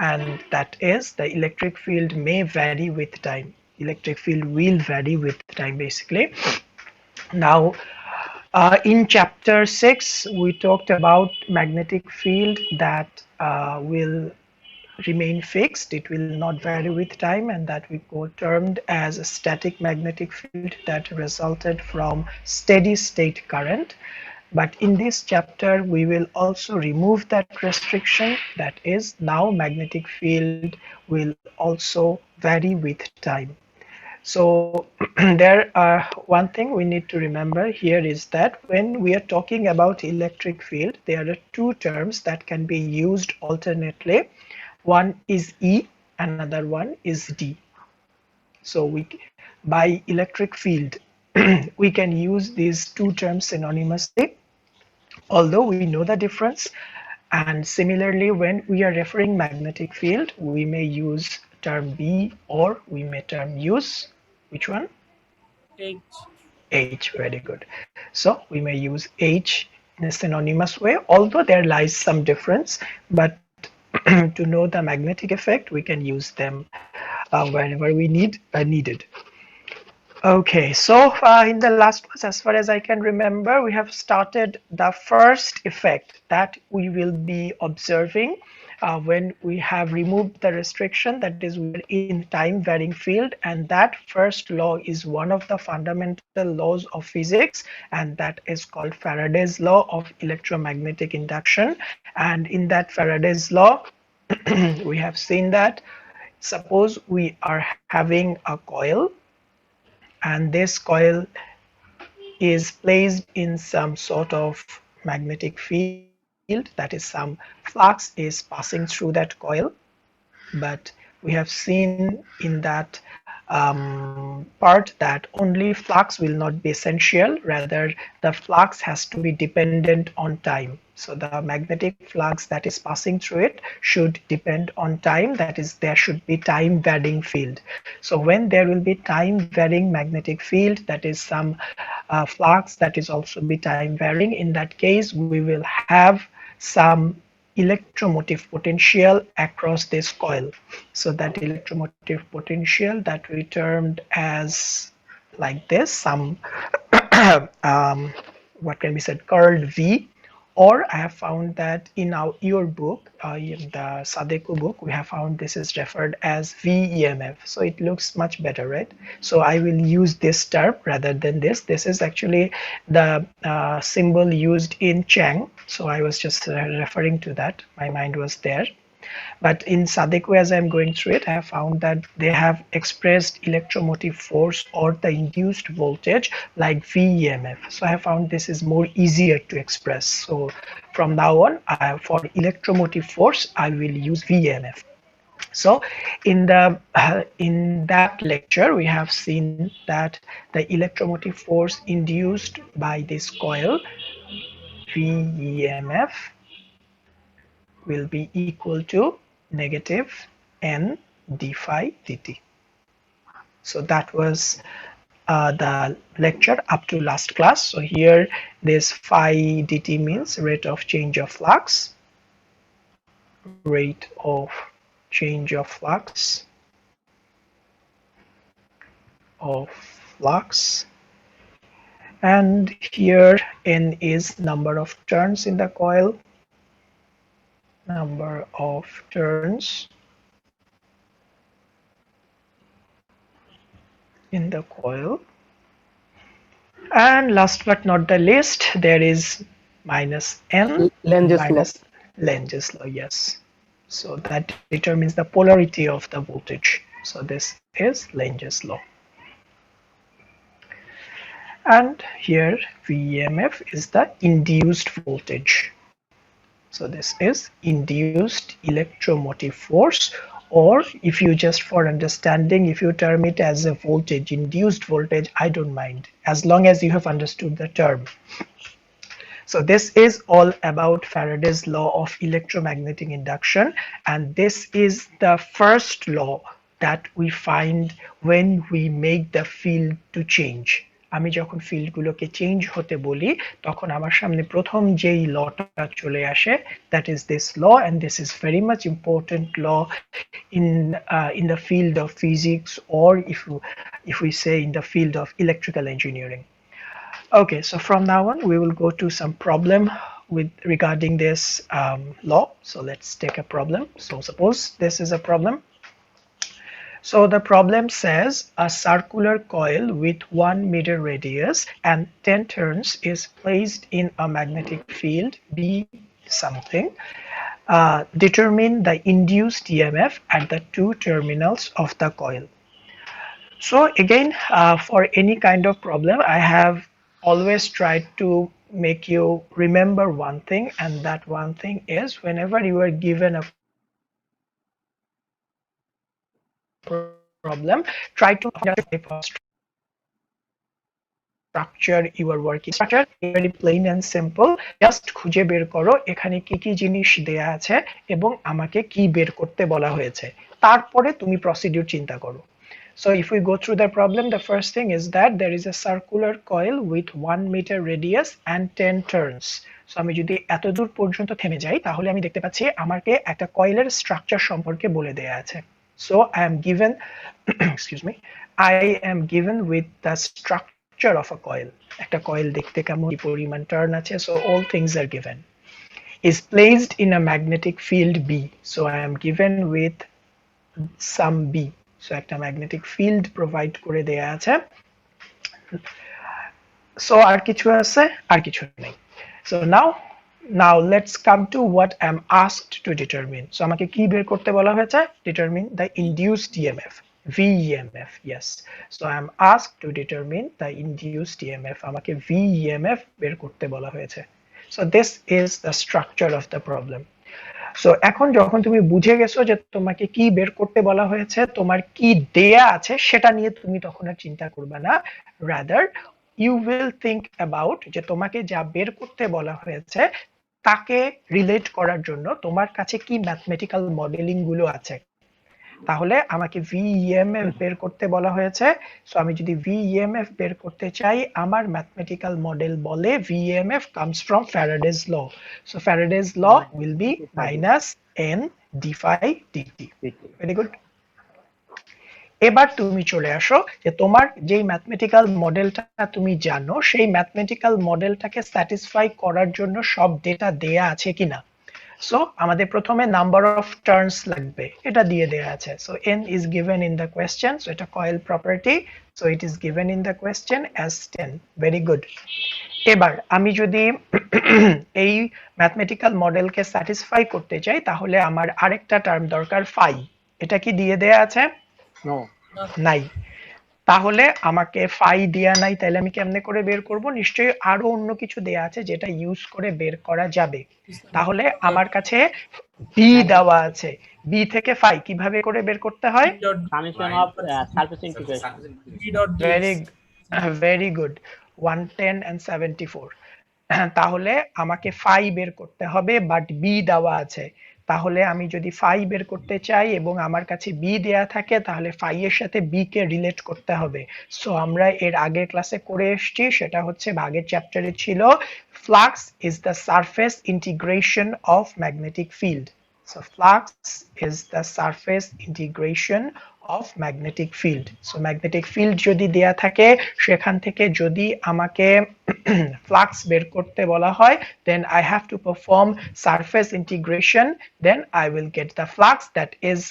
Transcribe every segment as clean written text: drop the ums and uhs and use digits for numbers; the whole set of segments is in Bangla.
and that is the electric field may vary with time. Electric field will vary with time basically. Now, in chapter 6, we talked about magnetic field that will remain fixed. It will not vary with time, and that we termed as a static magnetic field that resulted from steady state current. But in this chapter, we will also remove that restriction. That is, now magnetic field will also vary with time. So there are one thing we need to remember here is that when we are talking about electric field, there are two terms that can be used alternately. One is E, another one is D. So by electric field, we can use these two terms synonymously, although we know the difference. And similarly, when we are referring magnetic field, we may use term B or we may term use which one? H. H, very good. So we may use H in a synonymous way, although there lies some difference, but to know the magnetic effect, we can use them whenever we needed. Okay, so in the last class, as far as I can remember, we have started the first effect that we will be observing when we have removed the restriction, that is we're in time varying field, and that first law is one of the fundamental laws of physics, and that is called Faraday's law of electromagnetic induction. And in that Faraday's law, we have seen that suppose we are having a coil, and this coil is placed in some sort of magnetic field, that is some flux is passing through that coil, but we have seen in that part that only flux will not be essential, rather the flux has to be dependent on time. So the magnetic flux that is passing through it should depend on time, that is there should be time varying field. So when there will be time varying magnetic field, that is some flux that is also be time varying, in that case we will have some electromotive potential across this coil. So that electromotive potential that we termed as like this, some what can be said, curled V, or I have found that in your book, in the Sadeco book, we have found this is referred as VEMF. So it looks much better, right? So I will use this term rather than this. This is actually the symbol used in Chang. So I was just referring to that. My mind was there. But in Sadeco, as I'm going through it, I have found that they have expressed electromotive force or the induced voltage like VEMF. So I have found this is more easier to express. So from now on, for electromotive force, I will use VEMF. So in that lecture, we have seen that the electromotive force induced by this coil VEMF will be equal to negative n d phi dt. So that was the lecture up to last class. So here this phi dt means rate of change of flux, rate of change of flux, and here n is number of turns in the coil, number of turns in the coil. And last but not the least, there is minus n Lange's law. minus Lange's law, yes. So that determines the polarity of the voltage. So this is Lange's law. And here VEMF is the induced voltage. So this is induced electromotive force, or if you just for understanding, if you term it as a voltage, induced voltage, I don't mind, as long as you have understood the term. So this is all about Faraday's law of electromagnetic induction, and this is the first law that we find when we make the field to change. আমি যখন ফিল্ডগুলোকে চেঞ্জ হতে বলি তখন আমার সামনে প্রথম যেই লটা চলে আসে, that is this law, and this is very much important law in the field of physics, or if we say in the field of electrical engineering. Okay, so from now on we will go to some problem with regarding this law. So let's take a problem. So suppose this is a problem. So the problem says a circular coil with 1 meter radius and 10 turns is placed in a magnetic field B something. Determine the induced EMF at the two terminals of the coil. So again, for any kind of problem, I have always tried to make you remember one thing, and that one thing is whenever you are given a problem, try to type of structure you are working. Structure very plain and simple. Just খুঁজে বের করো এখানে কি কি জিনিস দেয়া আছে এবং আমাকে কি বের করতে বলা হয়েছে, তারপরে তুমি প্রসিডিউর চিন্তা করো। So if we go through the problem, the first thing is that there is a circular coil with 1 meter radius and 10 turns. So আমি যদি এত দূর পর্যন্ত থেমে যাই তাহলে আমি দেখতে পাচ্ছি আমাকে একটা কয়েলের স্ট্রাকচার সম্পর্কে বলে দেয়া আছে। So I am given excuse me, I am given with the structure of a coil. একটা coil দেখতে কেমন, কি পরিমাণ টার্ন আছে, so all things are given. Is placed in a magnetic field B. So I am given with some B. So একটা ম্যাগনেটিক ফিল্ড প্রোভাইড করে দেয়া আছে। সো আর কিছু আছে? আর কিছু নেই। So now let's come to what I'm asked to determine. So আমাকে কি বের করতে বলা হয়েছে? Determine the induced EMF, VEMF. Yes, so I'm asked to determine the induced EMF. আমাকে VEMF বের করতে বলা হয়েছে। So this is the structure of the problem. So এখন যখন তুমি বুঝে গেছো যে তোমাকে কি বের করতে বলা হয়েছে, তোমার কি দেয়া আছে সেটা নিয়ে তুমি তখন আর চিন্তা করবে না, rather you will think about যে তোমাকে যা বের করতে বলা হয়েছে তাকে রিলেট করার জন্য তোমার কাছে কি ম্যাথমেটিক্যাল মডেলিং গুলো আছে। তাহলে আমাকে VEMF বের করতে বলা হয়েছে। সো আমি যদি VEMF বের করতে চাই, আমার ম্যাথমেটিক্যাল মডেল বলে VEMF comes from Faraday's law. So Faraday's law will be minus n d phi dt. Very good. এবার তুমি চলে আসো যে তোমার যেই ম্যাথমেটিক্যাল মডেলটা তুমি জানো সেই ম্যাথমেটিক্যাল মডেলটাকে স্যাটিসফাই করার জন্য সব ডেটা দেয়া আছে কিনা। সো আমাদের প্রথমে নাম্বার অফ টার্নস লাগবে, এটা দিয়ে দেয়া আছে। So n is given in the question, so এটা coil property, so it is given in the question as 10. Very good. এবার আমি যদি এই ম্যাথমেটিক্যাল মডেলকে স্যাটিসফাই করতে চাই তাহলে আমার আরেকটা টার্ম দরকার ফাই। এটা কি দিয়ে দেয়া আছে? নাই। তাহলে আমাকে ফাই দেয়া নাই, তাহলে আমি কেমনে করে বের করব? নিশ্চয়ই আরো অন্য কিছু দেয়া আছে যেটা ইউজ করে বের করা যাবে। তাহলে আমার কাছে বি দেওয়া আছে, বি থেকে ফাই কিভাবে করে বের করতে হয়? Summation of surface integration. Very good, 110 and 74। তাহলে আমাকে ফাই বের করতে হবে, বাট বি দেওয়া আছে। তাহলে আমি যদি ফাই বের করতে চাই এবং আমার কাছে বি দেয়া থাকে তাহলে ফাই এর সাথে বি কে রিলেট করতে হবে। সো আমরা এর আগের ক্লাসে করে এসেছি, সেটা হচ্ছে আগের চ্যাপ্টারে ছিল, flux is the surface integration of magnetic field. So flux is the surface integration of magnetic field. So magnetic field যদি দেয়া থাকে সেখান থেকে যদি আমাকে flux বের করতে বলা হয়, then I have to perform surface integration, then I will get the flux that is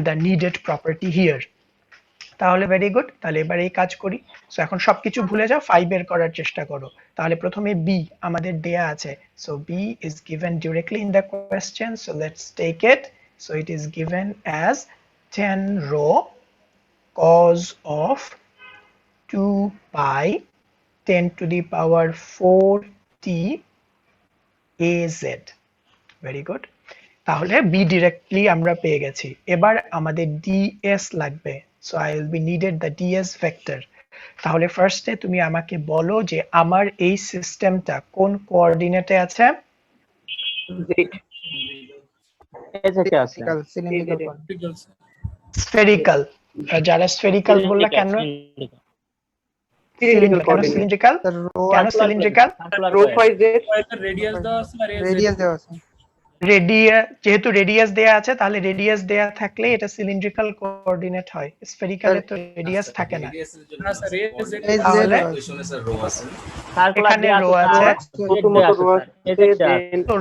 the needed property here. তাহলে ভেরি গুড, তাহলে এবার এই কাজ করি। সো এখন সবকিছু ভুলে যাও, ফাই বের করার চেষ্টা করো। তাহলে প্রথমে বি আমাদের দেয়া আছে, so B is given directly in the question, so let's take it. So it is given as 10 rho cos of 2 pi 10 to the power 4t az. Very good. তাহলে বি ডিরেক্টলি আমরা পেয়ে গেছি। এবার আমাদের ds লাগবে, so I will be needed the ds vector. তাহলে ফার্স্টে তুমি আমাকে বলো যে আমার এই সিস্টেমটা কোন কোঅর্ডিনেটে আছে? স্ফেরিক্যাল। যারা স্ফেরিক্যাল বললা কেন? সিলিন্ড্রিক্যাল কেন সিলিন্ড্রিক্যাল কেন cylindrical rho phi Z radius দেওয়া আছে আর রেডিয়াস দেওয়া আছে। যেহেতু রেডিয়াস দেয়া আছে তাহলে রেডিয়াস দেয়া থাকলে এটা সিলিন্ড্রিক্যাল কোঅর্ডিনেট হয়, স্ফেরিক্যালে তো রেডিয়াস থাকে না। না স্যার এই তাহলে জেড ইকুয়েশনে স্যার রো আছে। এখানে রো আছে, প্রথমত রো আছে দেন তো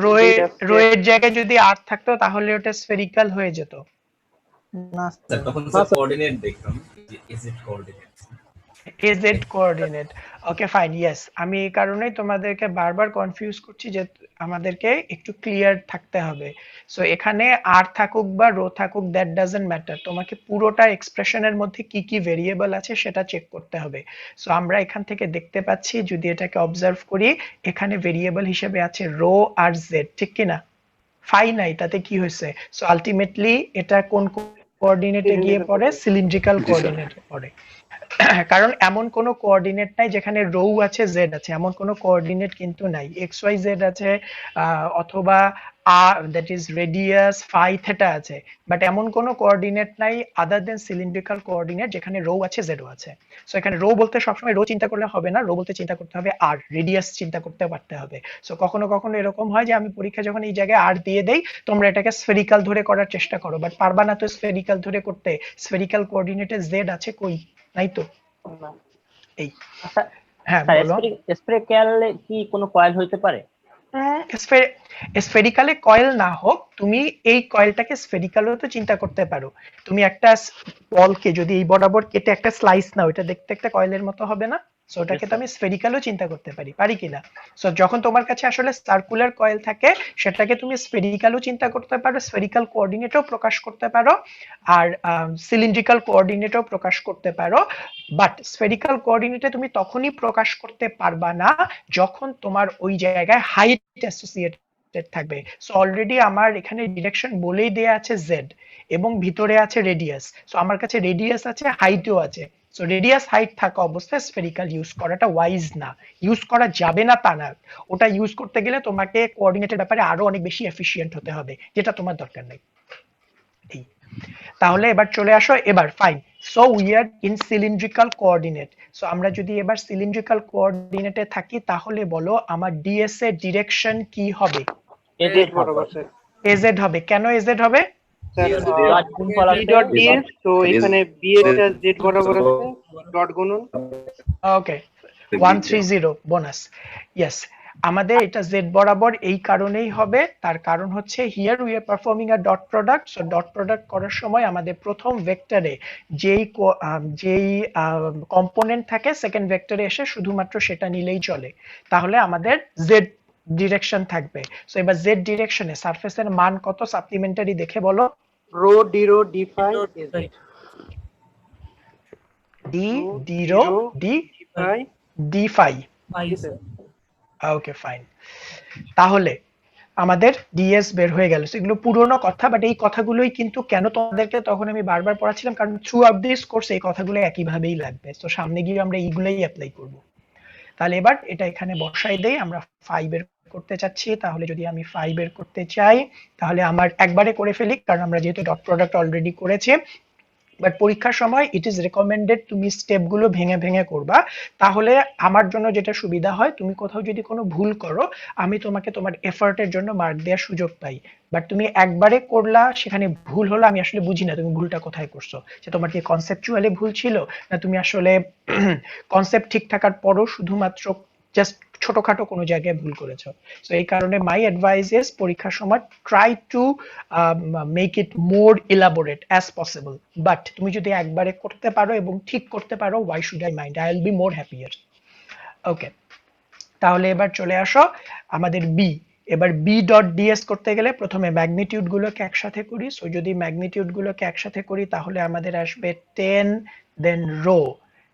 রো এর জায়গায় যদি আর থাকতো তাহলে ওটা স্ফেরিক্যাল হয়ে যেত। না স্যার তখন স্যার কোঅর্ডিনেট দেখতাম যে is it coordinate AZ coordinate. Okay fine, yes, আমি এই কারণেই তোমাদেরকে বারবার কনফিউজ করছি যে আমাদেরকে একটু ক্লিয়ার থাকতে হবে। সো এখানে আর থাকুক বা রো থাকুক দ্যাট ডাজন্ট ম্যাটার, তোমাকে পুরোটা এক্সপ্রেশনের মধ্যে কি কি ভেরিয়েবল আছে সেটা চেক করতে হবে। সো আমরা এখান থেকে দেখতে পাচ্ছি, যদি এটাকে অবজার্ভ করি, এখানে ভেরিয়েবল হিসেবে আছে রো আর জেড, ঠিক কি না? ফাই নাই, তাতে কি হয়েছে? সো আলটিমেটলি এটা কোন কোঅর্ডিনেটে গিয়ে পড়ে? সিলিন্ড্রিক্যাল কোঅর্ডিনেটে পড়ে। কারণ এমন কোনো কোঅর্ডিনেট নাই যেখানে রো আছে জেড আছে, এমন কোনো কোঅর্ডিনেট কিন্তু নাই। এক্স ওয়াই জেড আছে অথবা that is radius phi theta আছে, বাট এমন কোনো কোঅর্ডিনেট নাই আদার দেন সিলিন্ড্রিক্যাল কোঅর্ডিনেট যেখানে রো আছে জেডও আছে। সো এখানে রো বলতে সবসময় রো চিন্তা করলে হবে না, রো বলতে চিন্তা করতে হবে আর, রেডিয়াস চিন্তা করতে পারতে হবে। সো কখনো কখনো এরকম হয় যে আমি পরীক্ষা যখন এই জায়গায় আর দিয়ে দেই, তোমরা এটাকে স্ফেরিক্যাল ধরে করার চেষ্টা করো, বাট পারবা না তো স্ফেরিক্যাল ধরে করতে। স্ফেরিক্যাল কোঅর্ডিনেটে জেড আছে কই? নাই তো। এই আচ্ছা হ্যাঁ স্যার, বলো। স্ফেরিক্যাল কি কোনো কয়েল হইতে পারে? স্ফেরিক্যালে কয়েল না হোক, তুমি এই কয়েলটাকে স্ফেরিক্যালও তো চিন্তা করতে পারো। তুমি একটা বলকে যদি এই বরাবর কেটে একটা স্লাইস নাও, এটা দেখতে একটা কয়েলের মতো হবে না? সো ওটাকে তো আমি স্ফেরিক্যালও চিন্তা করতে পারি কিনা? সো যখন তোমার কাছে আসলে সার্কুলার কয়েল থাকে, সেটাকে তুমি স্ফেরিক্যালও চিন্তা করতে পারো, স্ফেরিক্যাল কোঅর্ডিনেটও প্রকাশ করতে পারো, আর সিলিন্ড্রিক্যাল কোঅর্ডিনেটও প্রকাশ করতে পারো। বাট স্ফেরিক্যাল কোঅর্ডিনেটে তুমি তখনই প্রকাশ করতে পারবা না যখন তোমার ওই জায়গায় হাইট অ্যাসোসিয়েটেড থাকবে। সো অলরেডি আমার এখানে ডিরেকশন বলেই দেয়া আছে জেড এবং ভিতরে আছে রেডিয়াস। সো আমার কাছে রেডিয়াস আছে, হাইটও আছে। সো রেডিয়াস হাইট থাকা অবস্থায় স্ফেরিক্যাল ইউজ করাটা ওয়াইজ না, ইউজ করা যাবে না তা না। ওটা ইউজ করতে গেলে তোমাকে কোঅর্ডিনেটের ব্যাপারে আরো অনেক বেশি এফিশিয়েন্ট হতে হবে, যেটা তোমার দরকার নেই। তাহলে এবার চলে আসো, এবার fine. So we are in cylindrical coordinate. So আমরা যদি এবার সিলিন্ড্রিক্যাল কোঅর্ডিনেটে থাকি, তাহলে বলো আমার ডিএস এর ডিরেকশন কি হবে? জেড বরাবর স্যার এজেড হবে। কেন এজেড হবে? স্যার গুণ করা বি ডট ডিএস, তো এখানে বি এর জেড বরাবর আছে, ডট গুণন। ওকে 130 বোনাস। ইয়েস, আমাদের এটা জেড বরাবর এই কারণেই হবে, তার কারণ হচ্ছে here we are performing a dot product. So dot product করার সময় আমাদের প্রথম ভেক্টরে যেই কম্পোনেন্ট থাকে, সেকেন্ড ভেক্টরে এসে শুধুমাত্র সেটা নিলেই চলে, তাহলে আমাদের জেড ডিরেকশন থাকবে। সো এবার জেড ডিরেকশনে সারফেসের মান কত সাপ্লিমেন্টারি দেখে বলো? Rho D rho D phi D rho phi D phi. Okay fine, তাহলে আমাদের ডিএস বের হয়ে গেল। এগুলো পুরনো কথা, বাট এই কথাগুলোই কিন্তু কেন তোমাদেরকে তখন আমি বারবার পড়াচ্ছিলাম, কারণ থ্রু আউট দিস কোর্স এই কথাগুলো একইভাবেই লাগবে। তো সামনে গিয়ে আমরা এইগুলোই অ্যাপ্লাই করব। তাহলে এবার এটা এখানে বসাই দেই। আমরা 5 বের করতে চাচ্ছি, তাহলে যদি আমি 5 বের করতে চাই, তাহলে আমার একবারে করে ফেলি, কারণ আমরা যেহেতু ডট প্রোডাক্ট অলরেডি করেছি। বাট পরীক্ষার সময় ইট ইজ রেকমেন্ডেড তুমি স্টেপগুলো ভেঙে ভেঙে করবা, তাহলে আমার জন্য যেটা সুবিধা হয়, তুমি কোথাও যদি কোনো ভুল করো, আমি তোমাকে তোমার এফর্টের জন্য মার্ক দেওয়ার সুযোগ পাই। বাট তুমি একবারে করলা, সেখানে ভুল হলো, আমি আসলে বুঝি না তুমি ভুলটা কোথায় করছো, যে তোমার কি কনসেপচুয়ালি ভুল ছিল, না তুমি আসলে কনসেপ্ট ঠিক থাকার পরও শুধুমাত্র জাস্ট ছোটখাটো কোনো জায়গায় ভুল করেছো। সো এই কারণে মাই অ্যাডভাইস ইজ পরীক্ষার সময় try to make it more elaborate as possible. But তুমি যদি একবারে করতে পারো এবং ঠিক করতে পারো, why should I mind, I will be more happier. Okay, তাহলে এবার চলে আসো আমাদের বি। এবার বি ডট ডিএস করতে গেলে প্রথমে ম্যাগনিটিউড গুলোকে একসাথে করি। সো যদি ম্যাগনিটিউড গুলোকে একসাথে করি, তাহলে আমাদের আসবে 10, then rho,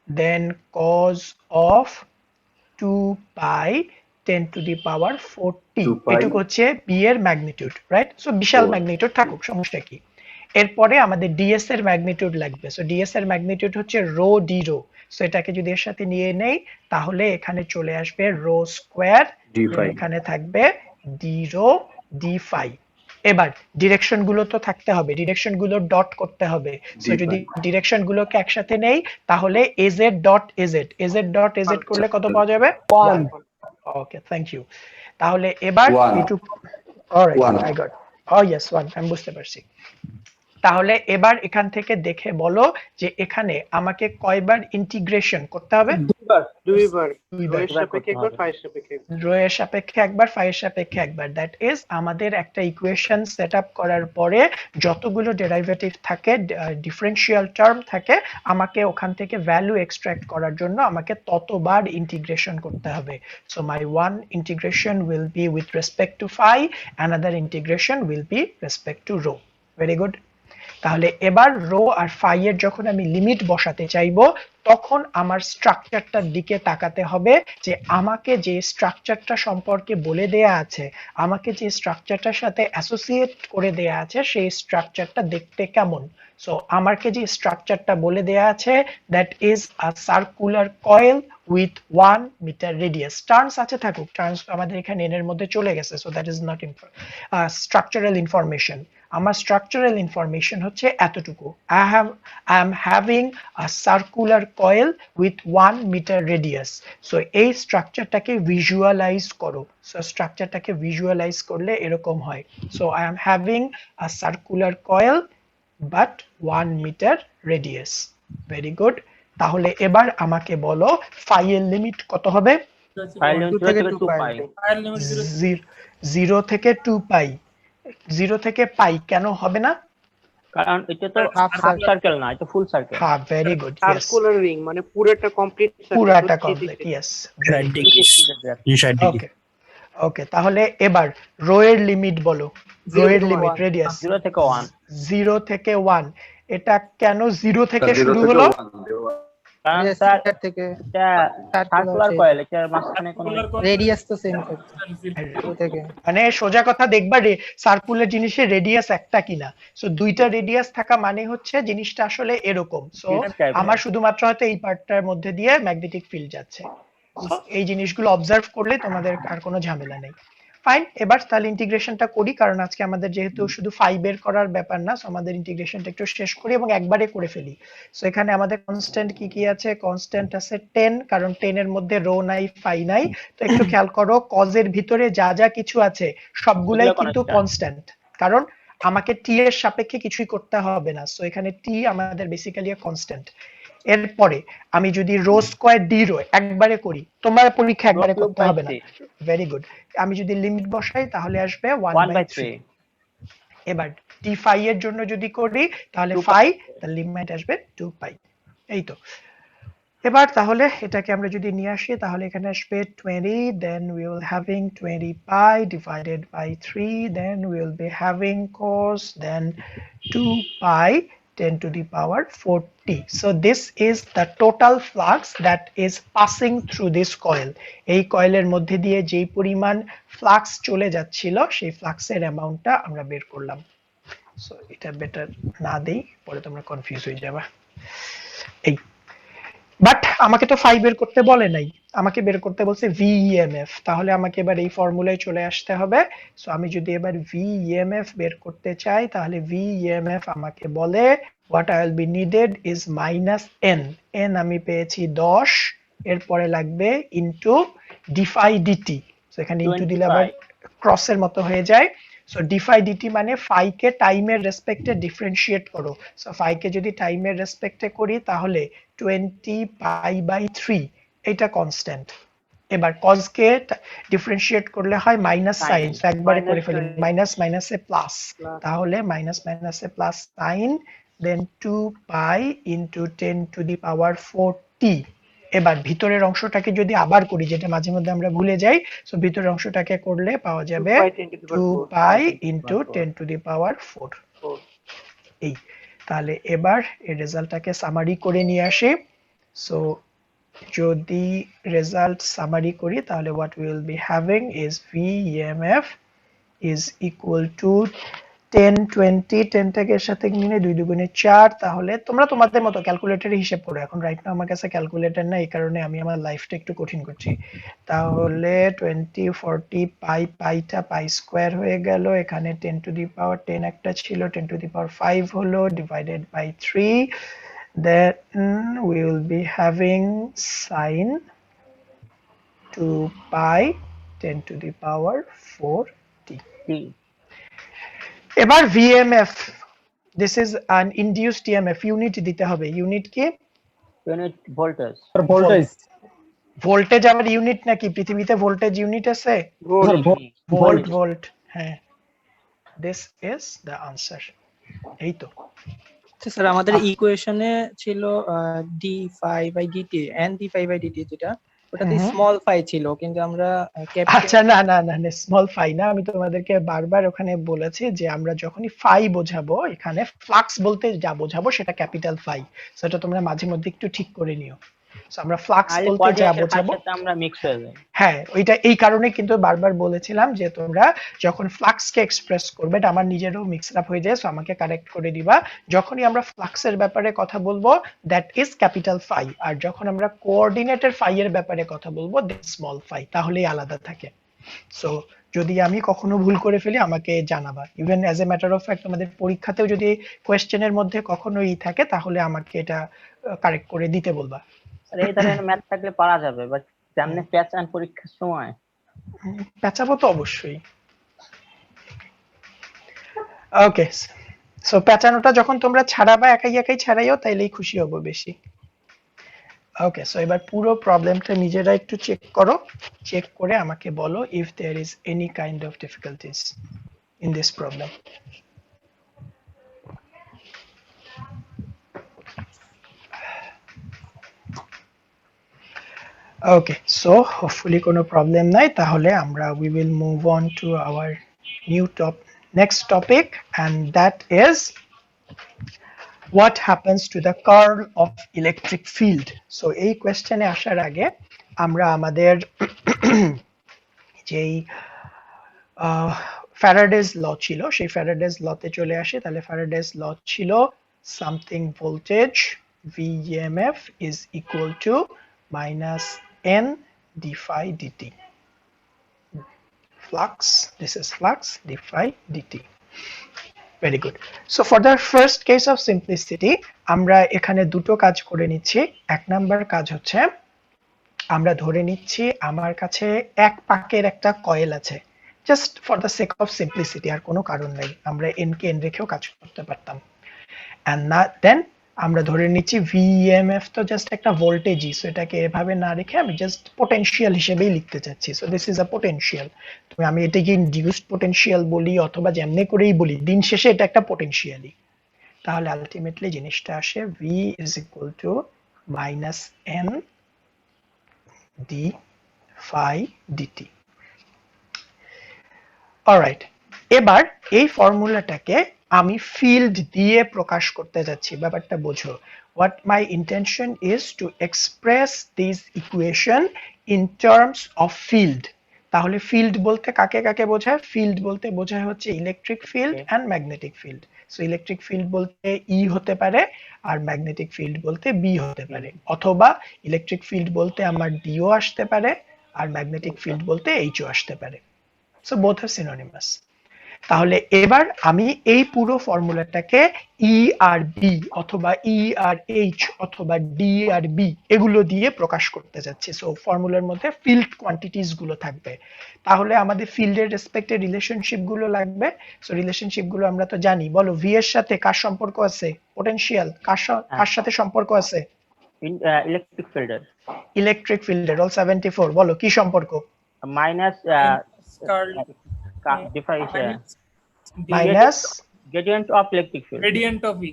then cause of 2 pi 10 to the power 40। এটুকু হচ্ছে বি এর ম্যাগনিটিউড, রাইট? সো বিশাল ম্যাগনিটিউড থাকুক, সমস্যা কি? এরপরে আমাদের ডিএস এর ম্যাগনিটিউড লাগবে। সো ডিএস এর ম্যাগনিটিউড হচ্ছে রো ডি রো। সো এটাকে যদি এর সাথে নিয়ে নেই, তাহলে এখানে চলে আসবে রো স্কোয়ার, এখানে থাকবে ডি রো ডি ফাই। এবার ডিরেকশন গুলো তো থাকতে হবে, ডিরেকশন গুলো ডট করতে হবে। সো যদি ডিরেকশন গুলোকে একসাথে নেই তাহলে az ডট az করলে কত পাওয়া যাবে? 1। ওকে, থ্যাংক ইউ। তাহলে এবার এইটুকু, অলরাইট, আই গট, ইয়েস 1, আমি বুঝতে পারছি। তাহলে এবার এখান থেকে দেখে বলো যে এখানে আমাকে কয়বার ইন্টিগ্রেশন করতে হবে? দুইবার, দুইবার। রোয়ের সাপেক্ষে একবার, ফাইয়ের সাপেক্ষে একবার। রো এর সাপেক্ষে একবার, ফাই এর সাপেক্ষে একবার। দ্যাট ইজ আমাদের একটা ইকুয়েশন সেট আপ করার পরে যতগুলো ডেরিভেটিভ থাকে, ডিফারেন্সিয়াল টার্ম থাকে, আমাকে ওখান থেকে ভ্যালু এক্সট্রাক্ট করার জন্য আমাকে ততবার ইন্টিগ্রেশন করতে হবে। So my one integration will be with respect to phi, another integration will be respect to rho. Very good. তাহলে এবার রো আর ফাই এর যখন আমি লিমিট বসাতে চাইবো তখন আমার স্ট্রাকচারটার দিকে তাকাতে হবে যে আমাকে যে স্ট্রাকচারটা সম্পর্কে বলে দেয়া আছে, আমাকে যে স্ট্রাকচারটার সাথে অ্যাসোসিয়েট করে দেয়া আছে সেই স্ট্রাকচারটা দেখতে কেমন। সো আমাকে যে স্ট্রাকচারটা বলে দেয়া আছে that is a circular coil with 1 metre radius. Turns আছে থাকুক, টার্মস আমাদের এখানে এর মধ্যে চলে গেছে, so that is not structural information. আমার স্ট্রাকচারাল ইনফরমেশন হচ্ছে এতটুকু, I am having a circular coil with 1 meter radius. So এই স্ট্রাকচারটাকে ভিজুয়ালাইজ করো। সো স্ট্রাকচারটাকে ভিজুয়ালাইজ করলে এরকম হয়। So I am having a circular coil but 1 meter radius. Very good. তাহলে এবার আমাকে বলো ফাই এর লিমিট কত হবে? ফাইল লিমিট 2 থেকে 2 2 পাই। ফাইল লিমিট 0 থেকে 2 পাই। 0 থেকে পাই কেন হবে না? কারণ এটা তো Half হাফ সার্কেল না, এটা ফুল সার্কেল। হ্যাঁ, very good, yes, circular ring মানে পুরোটা কমপ্লিট, পুরাটা কমপ্লিট, ইয়েস। ওকে ওকে, তাহলে এবার রো এর লিমিট বলো। রো এর লিমিট রেডিয়াস 0 থেকে 1, 0 থেকে 1। এটা কেন 0 থেকে শুরু হলো? কারণ Yes, স্যার এটার থেকে এটা সার্কুলার আছে। কয়েল, এটার মাঝখানে কোনো রেডিয়াস তো সেম থাকে 2 থেকে। মানে সোজা কথা দেখবা সার্কুলার জিনিসের রেডিয়াস একটা কিনা। সো দুইটা রেডিয়াস থাকা মানে হচ্ছে জিনিসটা আসলে এরকম। সো আমার শুধুমাত্র হয়তো এই পার্টটার মধ্যে দিয়ে ম্যাগনেটিক ফিল্ড যাচ্ছে। So, এই জিনিসগুলো অবজার্ভ করলে তোমাদের আর কোনো ঝামেলা নেই। ফাইন, এবার তাহলে ইন্টিগ্রেশনটা করি, কারণ আজকে আমাদের যেহেতু শুধু ফাই বের করার ব্যাপার না, সো আমাদের ইন্টিগ্রেশনটা একটু শেষ করি এবং একবারে করে ফেলি। সো এখানে আমাদের কনস্ট্যান্ট কি কি আছে? কনস্ট্যান্ট আছে 10, কারণ 10 এর মধ্যে রো নাই, ফাই নাই। তো একটু খেয়াল করো কজের ভিতরে যা যা কিছু আছে সবগুলাই কিন্তু কনস্ট্যান্ট, কারণ আমাকে টি এর সাপেক্ষে কিছুই করতে হবে না। সো এখানে টি আমাদের বেসিক্যালি কনস্ট্যান্ট। এরপরে আমি যদি রো স্কয়ার ডি রো একবারে করি, তোমার পরীক্ষা একবারে করতে হবে না, ভেরি গুড। আমি যদি লিমিট বসাই তাহলে আসবে 1/3। এবার টি ফাই এর জন্য যদি করি তাহলে ফাই, তার লিমিট আসবে 2 পাই। এই তো। এবার তাহলে এটাকে আমরা যদি নিয়ে আসি তাহলে এখানে আসবে 20, then we will having 20 pi divided by 3, then we will be having cos, then 2 pi 10 to the power 40. So this is the total flux that is passing through this coil. এই কয়েলের মধ্যে দিয়ে যেই পরিমাণ ফ্লাক্স চলে যাচ্ছিল সেই ফ্লাক্সের অ্যামাউন্টটা আমরা বের করলাম। সো এটা বেটার না দেই, পরে তোমরা কনফিউজ হয়ে যাবে। এই বাট আমাকে তো ফাই বের করতে বলে নাই, আমাকে বের করতে বলছে ভিইএমএফ। তাহলে আমাকে এবার এই ফর্মুলায় চলে আসতে হবে। সো আমি যদি এবার ভিইএমএফ বের করতে চাই তাহলে ভিইএমএফ আমাকে বলে what I will be needed is -n। n আমি পেয়েছি 10, এরপরে লাগবে ইনটু ডিফাই ডিটি। সো এখানে ইনটু দিলে আবার ক্রসের মতো হয়ে যায়। সো ডিফাই ডিটি মানে ফাই কে টাইমের রেসপেক্টে ডিফারেন্সিয়েট করো। সো ফাই কে যদি টাইমের রেসপেক্টে করি তাহলে 20 পাই বাই 3, এটা কনস্ট্যান্ট। এবার cos কে ডিফারেন্সিয়েট করলে হয় মাইনাস সাইন, সো একবারে করে ফেলি, মাইনাস মাইনাসে প্লাস, তাহলে মাইনাস মাইনাসে plus sign, then 2 pi into 10 to the power 40। এবার ভিতরের অংশটাকে যদি আবার করি, যেটা মাঝে মধ্যে আমরা ভুলে যাই, সো ভিতরের অংশটাকে করলে পাওয়া যাবে 2 পাই ইনটু 10 টু দি পাওয়ার 4। এই তাহলে এবার এই রেজাল্টটাকে সামারি করে নিয়ে আসি। সো যদি রেজাল্ট সামারি করি তাহলে what we will be having is VEMF is equal to 10 20 10 টাকে এর সাথে নিলে 2 দুগুণে 4, তাহলে তোমরা তোমাদের মতো ক্যালকুলেটরে হিসাব করো। এখন রাইট নাও আমার কাছে ক্যালকুলেটর নাই, এই কারণে আমি আমার লাইফটা একটু কঠিন করছি। তাহলে 20 40 পাইটা পাই স্কয়ার হয়ে গেল, এখানে 10 টু দি পাওয়ার 10 একটা ছিল, 10 টু দি পাওয়ার 5 হলো, divided by 3, then we will be having sin 2 pi 10 to the power 4t. এবার VMF, this is an induced EMF, unit দিতে হবে। ইউনিট কি? Unit voltage. ভোল্টেজ ভোল্টেজ আবার ইউনিট নাকি? পৃথিবীতে ভোল্টেজ ইউনিট আছে? ভোল্ট। হ্যাঁ, this is the answer. এই তো। স্যার আমাদের ইকুয়েশনে ছিল d5/dt and d5/dt, যেটা ওটাতে স্মল ফাই ছিল, কিন্তু আমরা আচ্ছা না স্মল ফাই না, আমি তোমাদেরকে বারবার ওখানে বলেছি যে আমরা যখনই ফাই বোঝাবো, এখানে ফ্লাক্স বলতে যা বোঝাবো সেটা ক্যাপিটাল ফাই, সেটা তোমরা মাঝে মধ্যে একটু ঠিক করে নিও। সো আমরা ফ্লাক্স বলতে যা বোঝাবো, আমরা মিক্স হয়ে যাই। হ্যাঁ, ওইটা এই কারণে কিন্তু বারবার বলেছিলাম যে তোমরা যখন ফ্লাক্সকে এক্সপ্রেস করবে, এটা আমার নিজেরও মিক্স আপ হয়ে যায়, সো আমাকে কারেক্ট করে দিবা। যখনই আমরা ফ্লাক্সের ব্যাপারে কথা বলবো দ্যাট ইজ ক্যাপিটাল ফাই, আর যখন আমরা কোঅর্ডিনেটের ফাই এর ব্যাপারে কথা বলবো দ্যাট স্মল ফাই, তাহলেই আলাদা থাকে। সো যদি আমি কখনো ভুল করে ফেলি আমাকে জানাবা, even as a matter of fact তোমাদের পরীক্ষাতেও যদি কোয়েশ্চেনের মধ্যে কখনো থাকে তাহলে আমাকে এটা কারেক্ট করে দিতে বলবা। এই ধরনের ম্যাথ থাকলে পারা যাবে, বাট সামনে পেঁচান পরীক্ষার সময় পেঁচাবো তো অবশ্যই। ওকে, সো পেঁচানোটা যখন তোমরা ছাড়াবা, একাই ছাড়াইও, তাইলেই খুশি হব বেশি। ওকে, সো এবার পুরো প্রবলেমটা নিজেরা একটু চেক করো, চেক করে আমাকে বলো if there is any kind of difficulties in this problem. Okay, so hopefully কোনো প্রবলেম নাই, তাহলে আমরা we will move on to our next topic, and that is what happens to the curl of electric field. So এই কোয়েশ্চেনে আসার আগে আমরা আমাদের যেই ফ্যারাডেজ ল ছিল সেই ফ্যারাডেজ লতে চলে আসে। তাহলে ফ্যারাডেজ ল ছিল something voltage VEMF is equal to minus n d phi dt. Flux, this is flux d phi dt. Very good. So for the first case of simplicity, আমরা এখানে দুটো কাজ করে নিচ্ছি। এক নাম্বার কাজ হচ্ছে আমরা ধরে নিচ্ছি আমার কাছে এক পাকের একটা কয়েল আছে, just for the sake of simplicity, আর কোনো কারণ নাই, আমরা n কে n রেখেও কাজ করতে পারতাম। and then আমরা ধরে নিচ্ছি VEMF তো জাস্ট একটা ভোল্টেজই, সো এটাকে এভাবে না রেখে আমি জাস্ট পোটেনশিয়াল হিসেবেই লিখতে চাচ্ছি। So this is a potential, তো আমি এটাকে ইনডিউসড পোটেনশিয়াল বলি অথবা যেমনি করেই বলি, দিন শেষে এটা একটা পোটেনশিয়ালই। তাহলে আলটিমেটলি জিনিসটা আসে V is equal to minus n d phi dt. Alright, এবার এই ফর্মুলাটাকে আমি ফিল্ড দিয়ে প্রকাশ করতে যাচ্ছি। ব্যাপারটা বোঝো, what my intention is to express this equation in terms of field. তাহলে ফিল্ড বলতে কাকে কাকে বোঝায়? ফিল্ড বলতে বোঝায় হচ্ছে electric field and magnetic field. So electric field বলতে ই হতে পারে, আর ম্যাগনেটিক ফিল্ড বলতে বি হতে পারে, অথবা ইলেকট্রিক ফিল্ড বলতে আমার ডিও আসতে পারে, আর ম্যাগনেটিক ফিল্ড বলতে এইচও আসতে পারে। সো বোথ আর সিনোনিমাস। তাহলে এবার আমি এই পুরো ফর্মুলাটাকে ই আর বি অথবা ই আর এইচ অথবা ডি আর বি এগুলো দিয়ে প্রকাশ করতে যাচ্ছি। সো ফর্মুলার মধ্যে ফিল্ড কোয়ান্টিটিস গুলো থাকবে। তাহলে আমাদের ফিল্ডের রেসপেক্টে রিলেশনশিপ গুলো লাগবে। সো রিলেশনশিপ গুলো আমরা তো জানি। বলো, ভি এর সাথে কার সম্পর্ক আছে? পোটেনশিয়াল। কার সাথে সম্পর্ক আছে? ইলেকট্রিক ফিল্ডের। ইলেকট্রিক ফিল্ডের। রোল 74 বলো কি সম্পর্ক? Minus curl minus gradient of electric field. gradient of E.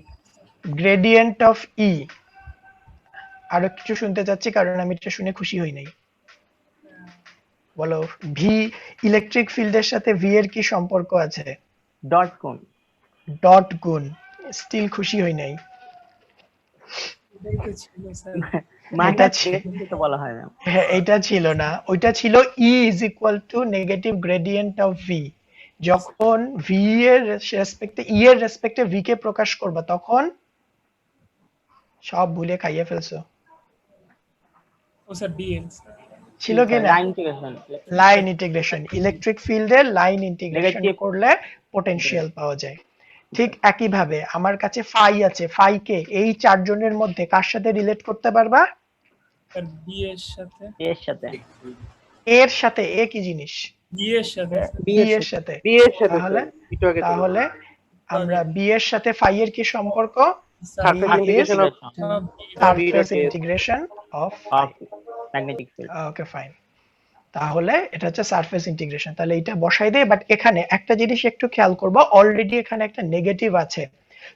Gradient of E. আরো কিছু শুনতে চাচ্ছি কারণ আমি এটা শুনে খুশি হই নাই। বলো, ভি ইলেকট্রিক ফিল্ডের সাথে ভি এর কি সম্পর্ক আছে? ডট গুণ। ডট গুণ। স্টিল খুশি হই নাই। এটাই তো ছিল স্যার। মাইনাস তো বলা হয় না। হ্যাঁ, এটা ছিল না, ওইটা ছিল E is equal to negative gradient of V. যখন ভি এর রেসপেক্টে ই এর রেসপেক্টে ভি কে প্রকাশ করবা তখন সব ভুলে খাইয়ে ফেলছো ও স্যার ডিএন ছিল কি না line integration line integration electric ফিল্ডের লাইন ইন্টিগ্রেশন Negative. করলে পোটেনশিয়াল পাওয়া যায় ঠিক একইভাবে আমার কাছে ফাই আছে ফাই কে এই চারজনের মধ্যে কার সাথে রিলেট করতে পারবা স্যার বি এর সাথে এর সাথে এর সাথে এ কি জিনিস বি এর সাথে বি এর সাথে বি এর সাথে তাহলে একটু আগে তাহলে আমরা বি এর সাথে ফাই এর কি সম্পর্ক surface B is integration of surface B dot S. Integration of of magnetic field okay fine তাহলে এটা হচ্ছে সারফেস ইন্টিগ্রেশন তাহলে এটা বসাই দেই বাট এখানে একটা জিনিস একটু খেয়াল করব অলরেডি এখানে একটা নেগেটিভ আছে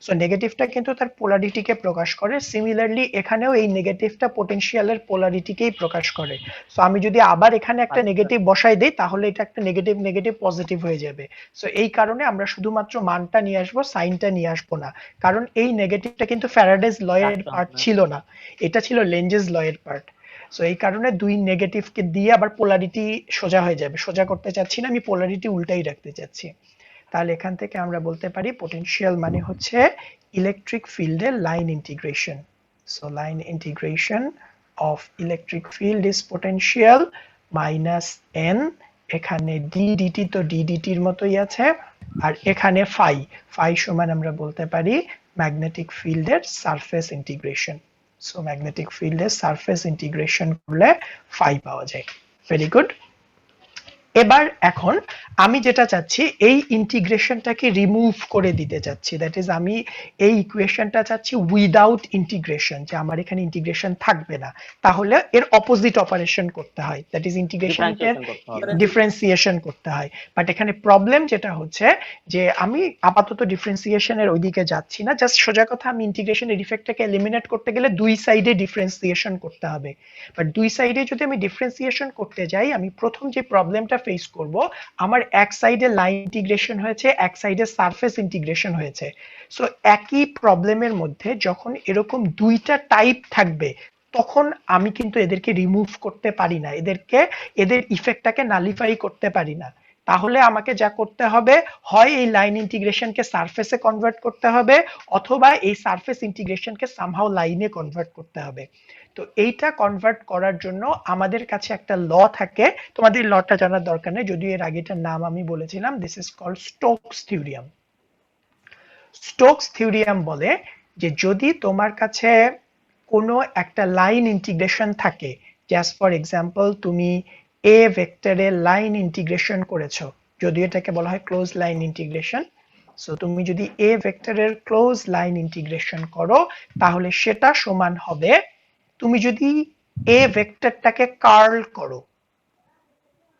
সো নেগেটিভটা কিন্তু তার পোলারিটিকে প্রকাশ করে সিমিলারলি এখানেও এই নেগেটিভটা পটেনশিয়ালের পোলারিটিকেই প্রকাশ করে সো আমি যদি আবার এখানে একটা নেগেটিভ বসাই দেই তাহলে এটা একটা নেগেটিভ নেগেটিভ পজিটিভ হয়ে যাবে সো এই কারণে আমরা শুধুমাত্র মানটা নিয়ে আসবো সাইনটা নিয়ে আসবো না কারণ এই নেগেটিভটা কিন্তু ফ্যারাডেজ লয়ের পার্ট ছিল না এটা ছিল লেঞ্জেস লয়ের পার্ট সো এই কারণে দুই নেগেটিভকে দিয়ে আবার পোলারিটি সোজা হয়ে যাবে সোজা করতে চাচ্ছি না আমি পোলারিটি উল্টাই রাখতে চাচ্ছি তাহলে এখান থেকে আমরা বলতে পারি পোটেনশিয়াল মানে হচ্ছে ইলেকট্রিক ফিল্ডের line integration so line integration of electric field is potential minus N এখানে ডি ডিটি তো ডি ডিটির মতোই আছে আর এখানে ফাই ফাই সমান আমরা বলতে পারি ম্যাগনেটিক ফিল্ডের সারফেস ইন্টিগ্রেশন সো ম্যাগনেটিক ফিল্ডের সারফেস ইন্টিগ্রেশন করলে ফাই পাওয়া যায় ভেরি গুড এবার এখন আমি যেটা চাচ্ছি এই ইন্টিগ্রেশনটাকে রিমুভ করে দিতে চাচ্ছি দ্যাট ইজ আমি এই ইকুয়েশনটা চাচ্ছি উইদাউট ইন্টিগ্রেশন যে আমার এখানে ইন্টিগ্রেশন থাকবে না তাহলে এর অপোজিট অপারেশন করতে হয় দ্যাট ইজ ইন্টিগ্রেশনকে ডিফারেন্সিয়েশন করতে হয় বাট এখানে প্রবলেম যেটা হচ্ছে যে আমি আপাতত ডিফারেন্সিয়েশনের ওইদিকে যাচ্ছি না জাস্ট সোজা কথা আমি ইন্টিগ্রেশনের ইফেক্টটাকে এলিমিনেট করতে গেলে দুই সাইডে ডিফারেন্সিয়েশন করতে হবে বাট দুই সাইডে যদি আমি ডিফারেন্সিয়েশন করতে যাই আমি প্রথম যে প্রবলেমটা ফেস করব আমার এক সাইডে লাইন ইন্টিগ্রেশন হয়েছে এক সাইডে সারফেস ইন্টিগ্রেশন হয়েছে সো একই প্রবলেমের মধ্যে যখন এরকম দুইটা টাইপ থাকবে তখন আমি কিন্তু এদেরকে রিমুভ করতে পারি না এদের ইফেক্টটাকে নালিফাই করতে পারি না তাহলে আমাকে যা করতে হবে হয় এই লাইন ইন্টিগ্রেশনকে সারফেসে কনভার্ট করতে হবে অথবা এই সারফেস ইন্টিগ্রেশনকে সামহাউ লাইনে কনভার্ট করতে হবে তো এইটা কনভার্ট করার জন্য আমাদের কাছে একটা ল থাকে তোমাদের লটা জানার দরকার নেই যদিও এর আগেটার নাম আমি বলেছিলাম this is called Stokes theorem Stokes theorem বলে যে যদি তোমার কাছে কোনো একটা লাইন ইন্টিগ্রেশন থাকে জাস্ট ফর এক্সাম্পল তুমি এ ভেক্টরে লাইন ইন্টিগ্রেশন করেছো যদিও এটাকে বলা হয় ক্লোজ লাইন ইন্টিগ্রেশন সো তুমি যদি এ ভেক্টরের ক্লোজ লাইন ইন্টিগ্রেশন করো তাহলে সেটা সমান হবে তুমি যদি এ ভেক্টরটাকে কার্ল করো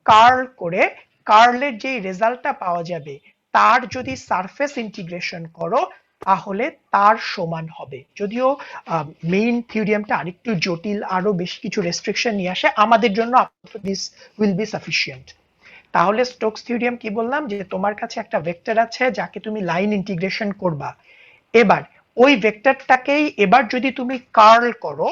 কার্ল করে কার্লের যে রেজাল্টটা পাওয়া যাবে তার যদি সারফেস ইন্টিগ্রেশন করো তাহলে তার সমান হবে যদিও মেইন থিওরিয়ামটা আরেকটু জটিল আরো বেশ কিছু রেস্ট্রিকশন নিয়ে আসে আমাদের জন্য দিস উইল বি সাফিসিয়েন্ট তাহলে স্টোকস থিওরিয়াম কি বললাম যে তোমার কাছে একটা ভেক্টর আছে যাকে তুমি লাইন ইন্টিগ্রেশন করবা এবার ওই ভেক্টরটাকেই এবার যদি তুমি কার্ল করো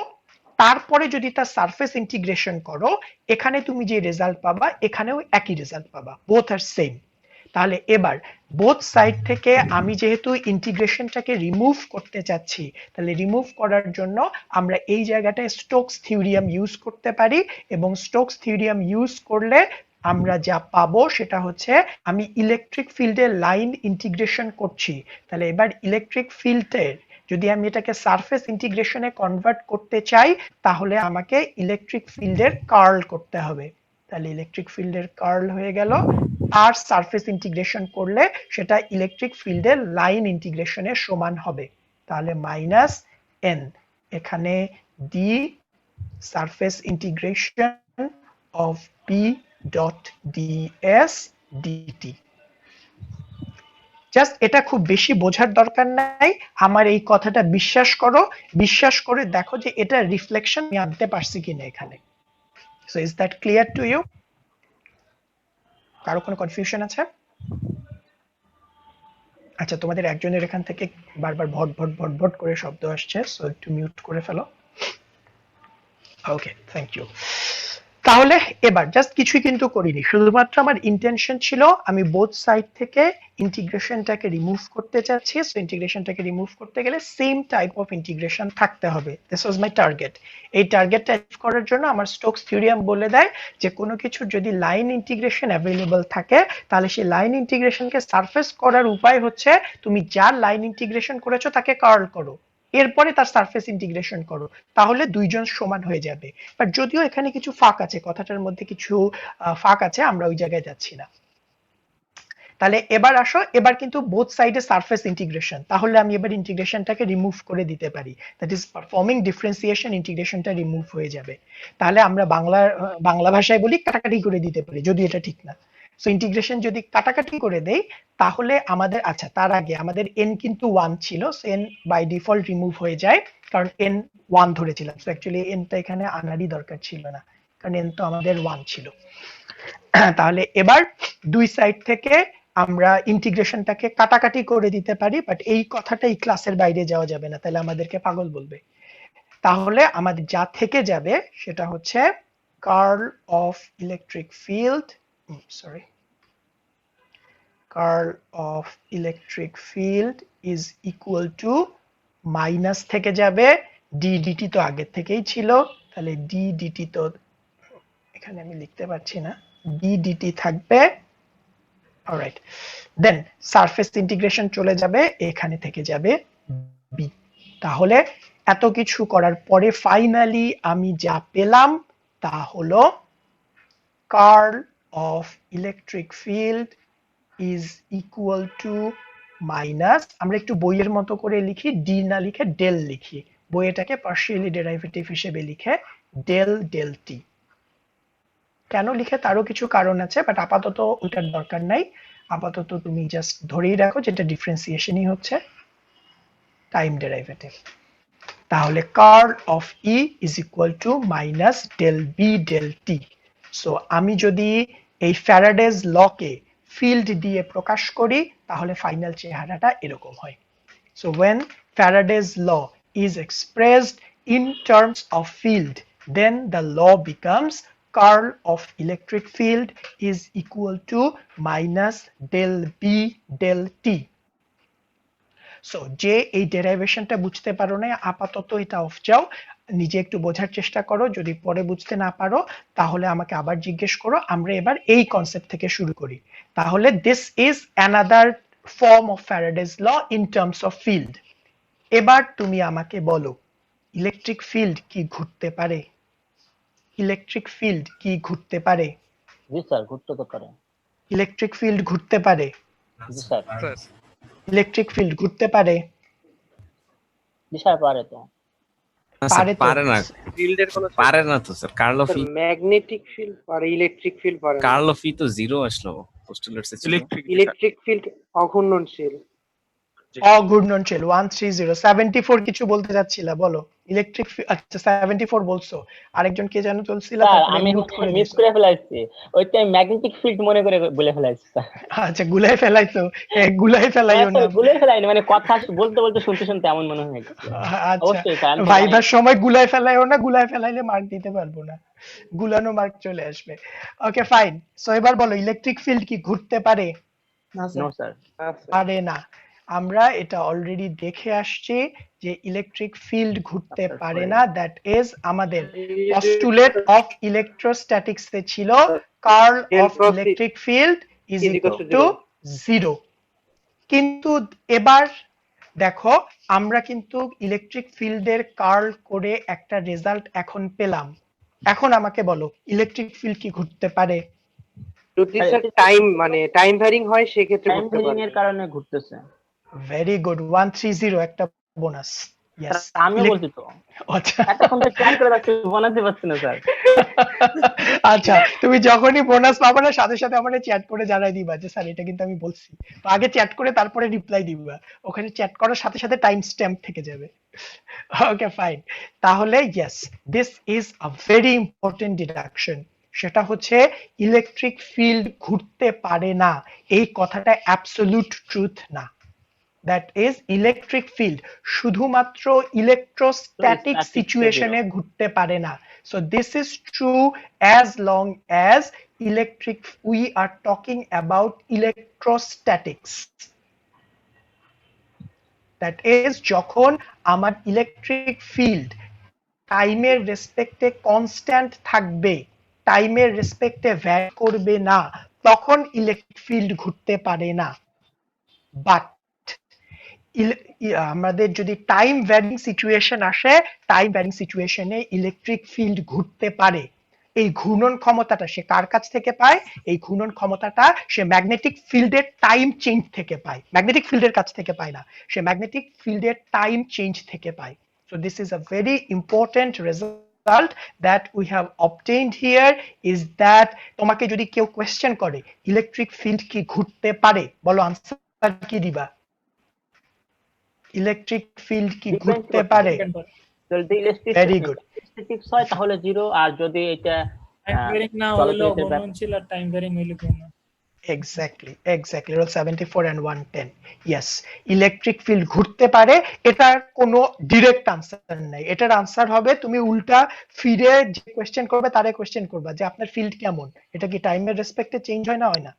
তারপরে যদি তার সারফেস ইন্টিগ্রেশন করো এখানে তুমি যে রেজাল্ট পাবা এখানেও একই রেজাল্ট পাবা বোথ আর সেম তাহলে এবার বোথ সাইড থেকে আমি যেহেতু ইন্টিগ্রেশনটাকে রিমুভ করতে চাচ্ছি তাহলে রিমুভ করার জন্য আমরা এই জায়গাটায় স্টোকস থিওরিয়াম ইউজ করতে পারি এবং স্টোকস থিওরিয়াম ইউজ করলে আমরা যা পাবো সেটা হচ্ছে আমি ইলেকট্রিক ফিল্ডে লাইন ইন্টিগ্রেশন করছি তাহলে এবার ইলেকট্রিক ফিল্ডের যদি আমি এটাকে সারফেস ইন্টিগ্রেশনে কনভার্ট করতে চাই তাহলে আমাকে ইলেকট্রিক ফিল্ডের কার্ল করতে হবে তাহলে ইলেকট্রিক ফিল্ডের কার্ল হয়ে গেল আর সারফেস ইন্টিগ্রেশন করলে সেটা ইলেকট্রিক ফিল্ডের লাইন ইন্টিগ্রেশনের সমান হবে তাহলে মাইনাস এন এখানে D surface integration of B dot DS DT just এটা খুব বেশি বোঝার দরকার নাই আমার এই কথাটা বিশ্বাস করো বিশ্বাস করে দেখো যে এটা রিফ্লেকশন আমি আনতে পারছি কিনা এখানে so is that clear to you কারো কোনো কনফিউশন আছে আচ্ছা তোমাদের একজনের এখান থেকে বারবার ভট ভট ভট ভট করে শব্দ আসছে সো একটু মিউট করে ফেলো ওকে থ্যাংক ইউ তাহলে এবার জাস্ট কিছুই কিন্তু করিনি, শুধুমাত্র আমার ইন্টেনশন ছিল আমি বোথ সাইড থেকে ইন্টিগ্রেশনটাকে রিমুভ করতে চাচ্ছি। সো ইন্টিগ্রেশনটাকে রিমুভ করতে গেলে সেম টাইপ অফ ইন্টিগ্রেশন থাকতে হবে। This was my target. এই টার্গেটটা অ্যাচিভ করার জন্য আমার স্টোকস থিওরিয়াম বলে দেয় যে কোনো কিছুর যদি লাইন ইন্টিগ্রেশন অ্যাভেলেবল থাকে তাহলে সেই লাইন ইন্টিগ্রেশনকে সারফেস করার উপায় হচ্ছে তুমি যার লাইন ইন্টিগ্রেশন করেছো তাকে কার্ল করো, এরপরে তার সারফেস ইন্টিগ্রেশন করো, তাহলে দুইজন সমান হয়ে যাবে। বাট যদিও এখানে কিছু ফাঁক আছে, কথাটার মধ্যে কিছু ফাঁক আছে, আমরা ওই জায়গায় যাচ্ছি না। তাহলে এবার আসো, এবার কিন্তু বোথ সাইডে সারফেস ইন্টিগ্রেশন, তাহলে আমি এবার ইন্টিগ্রেশনটাকে রিমুভ করে দিতে পারি, দ্যাট ইজ পারফর্মিং ডিফারেন্সিয়েশন, ইন্টিগ্রেশনটা রিমুভ হয়ে যাবে। তাহলে আমরা বাংলা ভাষায় বলি কাটাকাটি করে দিতে পারি, যদি এটা ঠিক না। সো ইন্টিগ্রেশন যদি কাটাকাটি করে দেই তাহলে আমাদের, আচ্ছা তার আগে আমাদের n কিন্তু 1 ছিল, so n by default remove হয়ে যায় কারণ n 1 ধরেছিলাম। সো অ্যাকচুয়ালি n টা এখানে আনারই দরকার ছিল না কারণ n তো আমাদের 1 ছিল। তাহলে এবার দুই সাইড থেকে আমরা ইন্টিগ্রেশনটাকে কাটাকাটি করে দিতে পারি, বাট এই কথাটা এই ক্লাসের বাইরে যাওয়া যাবে না, তাহলে আমাদেরকে পাগল বলবে। তাহলে আমাদের যা থেকে যাবে সেটা হচ্ছে curl of electric field, sorry, curl of electric field is equal to minus থেকে যাবে ডি ডিটি, তো আগের থেকেই ছিল, তাহলে ডি ডিটি তো এখানে আমি লিখতে পারছি না, ডি ডিটি থাকবে। অলরাইট, দেন সারফেস ইন্টিগ্রেশন চলে যাবে, এখানে থেকে যাবে বি। তাহলে এত কিছু করার পরে ফাইনালি আমি যা পেলাম তা হলো curl of electric field is equal to minus, আমরা একটু বইয়ের মতো করে লিখি, ডি না লিখে ডেল লিখি, বইটাকে পার্শিয়ালি ডেরিভেটিভ হিসেবে লিখে ডেল ডেল টি। কেন লিখে তারও কিছু কারণ আছে, বাট আপাতত ওটার দরকার নাই, আপাতত তুমি জাস্ট ধরেই রাখো যেটা ডিফারেন্সিয়েশনই হচ্ছে টাইম ডেরিভেটিভ। তাহলে curl of E is equal to minus del B del T. So আমি যদি এই ফ্যারাডেজ লকে ফিল্ড দিয়ে প্রকাশ করি তাহলে ফাইনাল চেহারাটা এরকম হয়। So when Faraday's law is expressed in terms of field, then the law becomes curl of electric field is equal to minus del B del T. So যে এই ডেরিভেশনটা বুঝতে পারো না আপাতত এটা অফ যাও, নিজে একটু বোঝার চেষ্টা করো, যদি পরে বুঝতে না পারো তাহলে আমাকে আবার জিজ্ঞেস করো। আমরা এবার এই কনসেপ্ট থেকে শুরু করি। তাহলে this is another form of Faraday's law in terms of field. এবার তুমি আমাকে বলো ইলেকট্রিক ফিল্ড কি ঘুরতে পারে? ইলেকট্রিক ফিল্ড কি ঘুরতে পারে? জি স্যার, ঘুরতে তো পারে। ইলেকট্রিক ফিল্ড ঘুরতে পারে? জি স্যার। ইলেকট্রিক ফিল্ড ঘুরতে পারে? জি স্যার, পারে তো। পারে তো। পারে না, ফিল্ডের কোনো পারে না তো sir. Curl of E, magnetic field পারে, ইলেকট্রিক ফিল্ড পারে না। কার্ল অফ ই তো জিরো আসলো পোস্টুলেটসে ছিল। Electric field অঘূর্ণনশীল। অঘূর্ণনশীল 130 74 কিছু বলতে যাচ্ছিল, বলো। ইলেকট্রিক, আচ্ছা 74 বলছো, আরেকজন কে যেন চলছিল, স্যার তারপরে আমি মিউট করে মিস দিছো। করে ফেলাইছি, ওইটা ম্যাগনেটিক ফিল্ড মনে করে বলে ফেলাইছি স্যার। আচ্ছা গুলাই ফেলাইছো, গুলাই ফেলাইও না। বলে ফেলাইনি, মানে কথা বলতে বলতে শুনতে শুনতে এমন মনে হয়। আচ্ছা অবশ্যই স্যার, আমি তো ভাইবার সময় গুলাই ফেলাইও না, গুলাই ফেলাইলে মার্ক দিতে পারবো না, গুলানো মার্ক চলে আসবে। ওকে ফাইন, সো এবার বলো ইলেকট্রিক ফিল্ড কি ঘুরতে পারে? না নো স্যার। স্যার। পারে না। আমরা এটা অলরেডি দেখে আসছি যে ইলেকট্রিক ফিল্ড ঘুরতে পারে না, দ্যাট ইজ আমাদের পস্টুলেট অফ ইলেকট্রোস্ট্যাটিক্স এ ছিল curl of electric field is equal to 0। কিন্তু এবার দেখো আমরা কিন্তু ইলেকট্রিক ফিল্ডের কার্ল করে একটা রেজাল্ট এখন পেলাম। এখন আমাকে বলো ইলেকট্রিক ফিল্ড কি ঘুরতে পারে? যদি স্যার টাইম মানে টাইম ভ্যারিং হয় সেক্ষেত্রে টাইম ঘুরতে ভেরিং পারে। এর কারণে ঘুরতেছে। ভেরি গুড, 130 একটা বোনাস। ইয়েস, আমিও বলছি তো। আচ্ছা এতক্ষণ তো ট্রাই করে রাখছি, বানাতে পারছি না স্যার। আচ্ছা তুমি যখনই বোনাস পাবে না সাথে সাথে আমাকে চ্যাট করে জানাই দিবা যে স্যার এটা কিন্তু আমি বলছি, তো আগে চ্যাট করে তারপরে রিপ্লাই দিবা, ওখানে চ্যাট করার সাথে সাথে টাইম স্ট্যাম্প থেকে যাবে। ওকে ফাইন, তাহলে yes this is a very important deduction, সেটা হচ্ছে ইলেকট্রিক ফিল্ড ঘুরতে পারে না, এই কথাটা অ্যাবসলিউট ট্রুথ না। দ্যাট ইজ ইলেকট্রিক ফিল্ড শুধুমাত্র ইলেকট্রোস্ট্যাটিক Static সিচুয়েশনে ঘুরতে পারে না। So this is true as long as electric we are talking about electrostatics. That is যখন আমার ইলেকট্রিক ফিল্ড টাইমের রেসপেক্টে কনস্ট্যান্ট থাকবে, টাইমের রেসপেক্টে ভ্যারি করবে না, তখন ইলেকট্রিক ফিল্ড ঘুরতে পারে না। বাট আমাদের যদি টাইম ভ্যারিং সিচুয়েশন আসে, টাইম ভ্যারিং সিচুয়েশনে ইলেকট্রিক ফিল্ড ঘুরতে পারে। এই ঘূর্ণন ক্ষমতাটা সে কার কাছ থেকে পায়? এই ঘূর্ণন ক্ষমতাটা সে ম্যাগনেটিক ফিল্ডের টাইম চেঞ্জ থেকে পায়, ম্যাগনেটিক ফিল্ডের কাছ থেকে পায় না, সে ম্যাগনেটিক ফিল্ডের টাইম চেঞ্জ থেকে পায়। So this is a very important result that we have obtained here is that তোমাকে যদি কেউ কোয়েশ্চেন করে ইলেকট্রিক ফিল্ড কি ঘুরতে পারে, বলো আনসার কি দিবা? ইলেকট্রিক ফিল্ড কি ঘুরতে পারে? যদি Very good. ইলেকট্রিক হয় তাহলে 0, আর যদি এটা টাইম ভ্যারিং না হলো ঘূর্ণনশীল আর টাইম ভ্যারিং হইলে ঘূর্ণন। Exactly. Rule 74 and 110. Yes, electric field ঘুরতে পারে। এটার কোনো ডিরেক্ট আনসার নাই। এটার আনসার হবে তুমি উল্টা ফিরে যে কোয়েশ্চেন করবে তারে কোয়েশ্চেন করবা যে আপনার ফিল্ড কেমন, এটা কি টাইমের রেসপেক্টে চেঞ্জ হয় না? হয় না।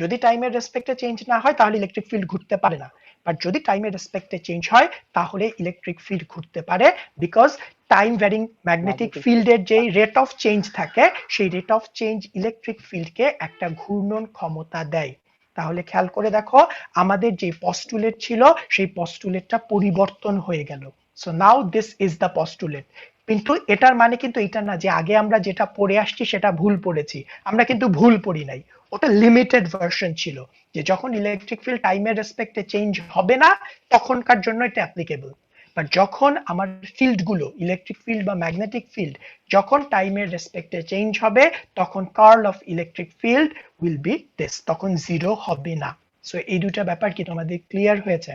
যদি টাইমের রেসপেক্টে চেঞ্জ না হয় তাহলে ইলেকট্রিক ফিল্ড ঘুরতে পারে না। বাট যদি টাইমের রেসপেক্টে চেঞ্জ হয় তাহলে ইলেকট্রিক ফিল্ড ঘুরতে পারে, বিকজ টাইম ভ্যারিং ম্যাগনেটিক ফিল্ডের যে রেট অফ চেঞ্জ থাকে সেই রেট অফ চেঞ্জ ইলেকট্রিক ফিল্ডকে একটা ঘূর্ণন ক্ষমতা দেয়। তাহলে খেয়াল করে দেখো আমাদের যে পস্টুলেট ছিল সেই পস্টুলেটটা পরিবর্তন হয়ে গেল। So now this is the postulate. কিন্তু এটার মানে কিন্তু এটা না যে আগে আমরা যেটা পড়ে আসছি সেটা ভুল পড়েছি। আমরা কিন্তু ভুল পড়ি নাই, ওটা লিমিটেড ভার্সন ছিল যে যখন ইলেকট্রিক ফিল্ড টাইমের রেসপেক্টে চেঞ্জ হবে না তখনকার জন্য এটা অ্যাপ্লিকেবল। বাট যখন আমার ফিল্ড গুলো ইলেকট্রিক ফিল্ড বা ম্যাগনেটিক ফিল্ড যখন টাইমের রেসপেক্টে চেঞ্জ হবে তখন curl of electric field will be this, তখন 0 হবে না। সো এই দুটো ব্যাপার কি তোমাদের ক্লিয়ার হয়েছে?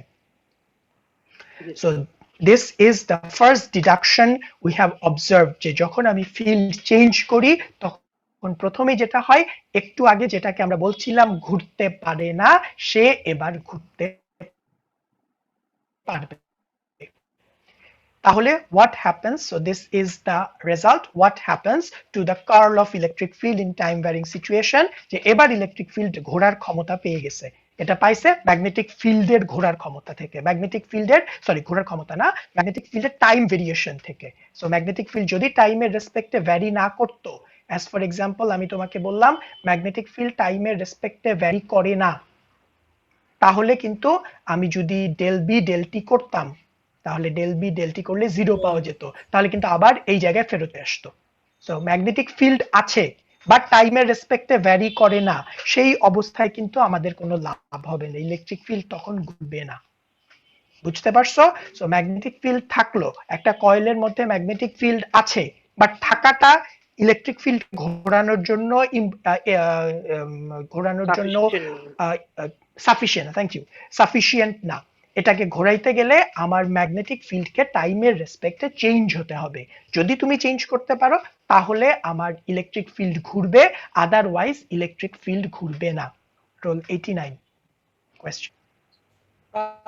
So this is the first deduction we have observed যে যখন আমি ফিল্ড চেঞ্জ করি তখন প্রথমে যেটা হয়, একটু আগে যেটাকে আমরা বলছিলাম ঘুরতে পারে না, সে এবার ঘুরতে পারবে। তাহলে what happens? So this is the result. What happens to the curl of electric field in time varying situation? যে এবার ইলেকট্রিক ফিল্ড ঘোরার ক্ষমতা পেয়ে গেছে। এটা পাইছে ম্যাগনেটিক ফিল্ডের ঘোরার ক্ষমতা থেকে, ম্যাগনেটিক ফিল্ডের ঘোরার ক্ষমতা না, ম্যাগনেটিক ফিল্ডের টাইম ভেরিয়েশন থেকে। সো ম্যাগনেটিক ফিল্ড যদি টাইমের রেসপেক্টে ভ্যারি না করতো, অ্যাজ ফর এক্সাম্পল আমি তোমাকে বললাম ম্যাগনেটিক ফিল্ড টাইমের রেসপেক্টে ভ্যারি করে না, তাহলে কিন্তু আমি যদি ডেল বি ডেল টি করতাম তাহলে ডেল বি ডেল টি করলে 0 পাওয়া যেত, তাহলে কিন্তু আবার এই জায়গায় ফেরত আসতো। সো ম্যাগনেটিক ফিল্ড আছে বাট টাইমের রেসপেক্টে ভ্যারি করে না, সেই অবস্থায় কিন্তু আমাদের কোনো লাভ হবে না, ইলেকট্রিক ফিল্ড তখন ঘুরবে না। বুঝতে পারছো? সো ম্যাগনেটিক ফিল্ড থাকলো, একটা কয়েলের মধ্যে ম্যাগনেটিক ফিল্ড আছে বাট থাকাটা ইলেকট্রিক ফিল্ড ঘোরানোর জন্য সাফিসিয়েন্ট, থ্যাংক ইউ, সাফিসিয়েন্ট না। এটাকে ঘোরাইতে গেলে আমার ম্যাগনেটিক ফিল্ডকে টাইমের রেসপেক্টে চেঞ্জ হতে হবে। যদি তুমি চেঞ্জ করতে পারো তাহলে আমার ইলেকট্রিক ফিল্ড ঘুরবে, আদারওয়াইজ ইলেকট্রিক ফিল্ড ঘুরবে না। Role 89 question.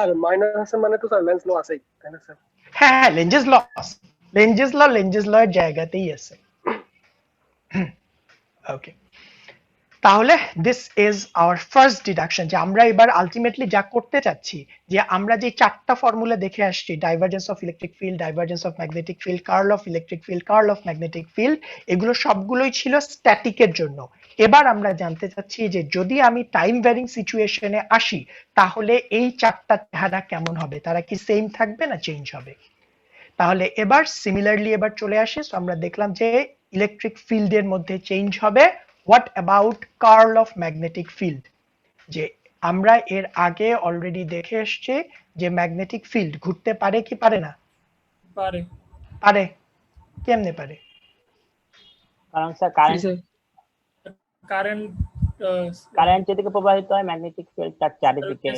আর মাইনাস আছে মানে তো স্যার লেন্স ল আছেই, তাই না স্যার? হ্যাঁ, লেঞ্জেস ল এর জায়গাতেই আছে। ওকে, তাহলে this is our first deduction যে আমরা এবার আলটিমেটলি যা করতে চাচ্ছি যে আমরা যে চারটা ফর্মুলা দেখে আসছি, divergence of electric field, divergence of magnetic field, curl of electric field, curl of magnetic field, এগুলো সবগুলোই ছিল স্ট্যাটিকের জন্য। এবার আমরা জানতে চাচ্ছি যে যদি আমি টাইম ভ্যারিং সিচুয়েশনে আসি তাহলে এই চারটা চেহারা কেমন হবে, তারা কি সেম থাকবে না চেঞ্জ হবে? তাহলে এবার সিমিলারলি এবার চলে আসি। সো আমরা দেখলাম যে ইলেকট্রিক ফিল্ডের মধ্যে চেঞ্জ হবে। What about curl of magnetic field? যে আমরা এর আগে অলরেডি দেখে এসেছি যে ম্যাগনেটিক ফিল্ড ঘুরতে পারে কি পারে না? পারে। পারে। কেমনে পারে? কারণ স্যার কারেন্ট যেদিকে প্রবাহিত হয় ম্যাগনেটিক ফিল্ড তার চারিদিকে